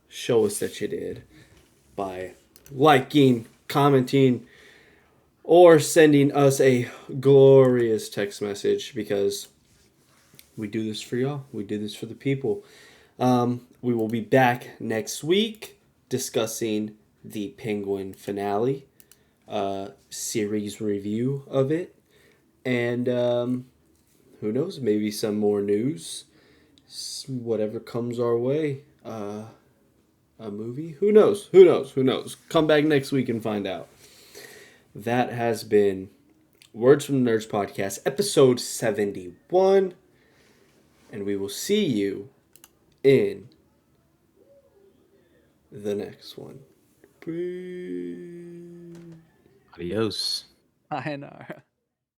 Show us that you did by liking, commenting, or sending us a glorious text message, because we do this for y'all. We do this for the people. We will be back next week discussing the Penguin finale, series review of it, and who knows, maybe some more news, whatever comes our way. A movie? Who knows? Who knows? Who knows? Come back next week and find out. That has been Words from the Nerds podcast, episode 71. And we will see you in the next one. Peace. Adios. Sayonara.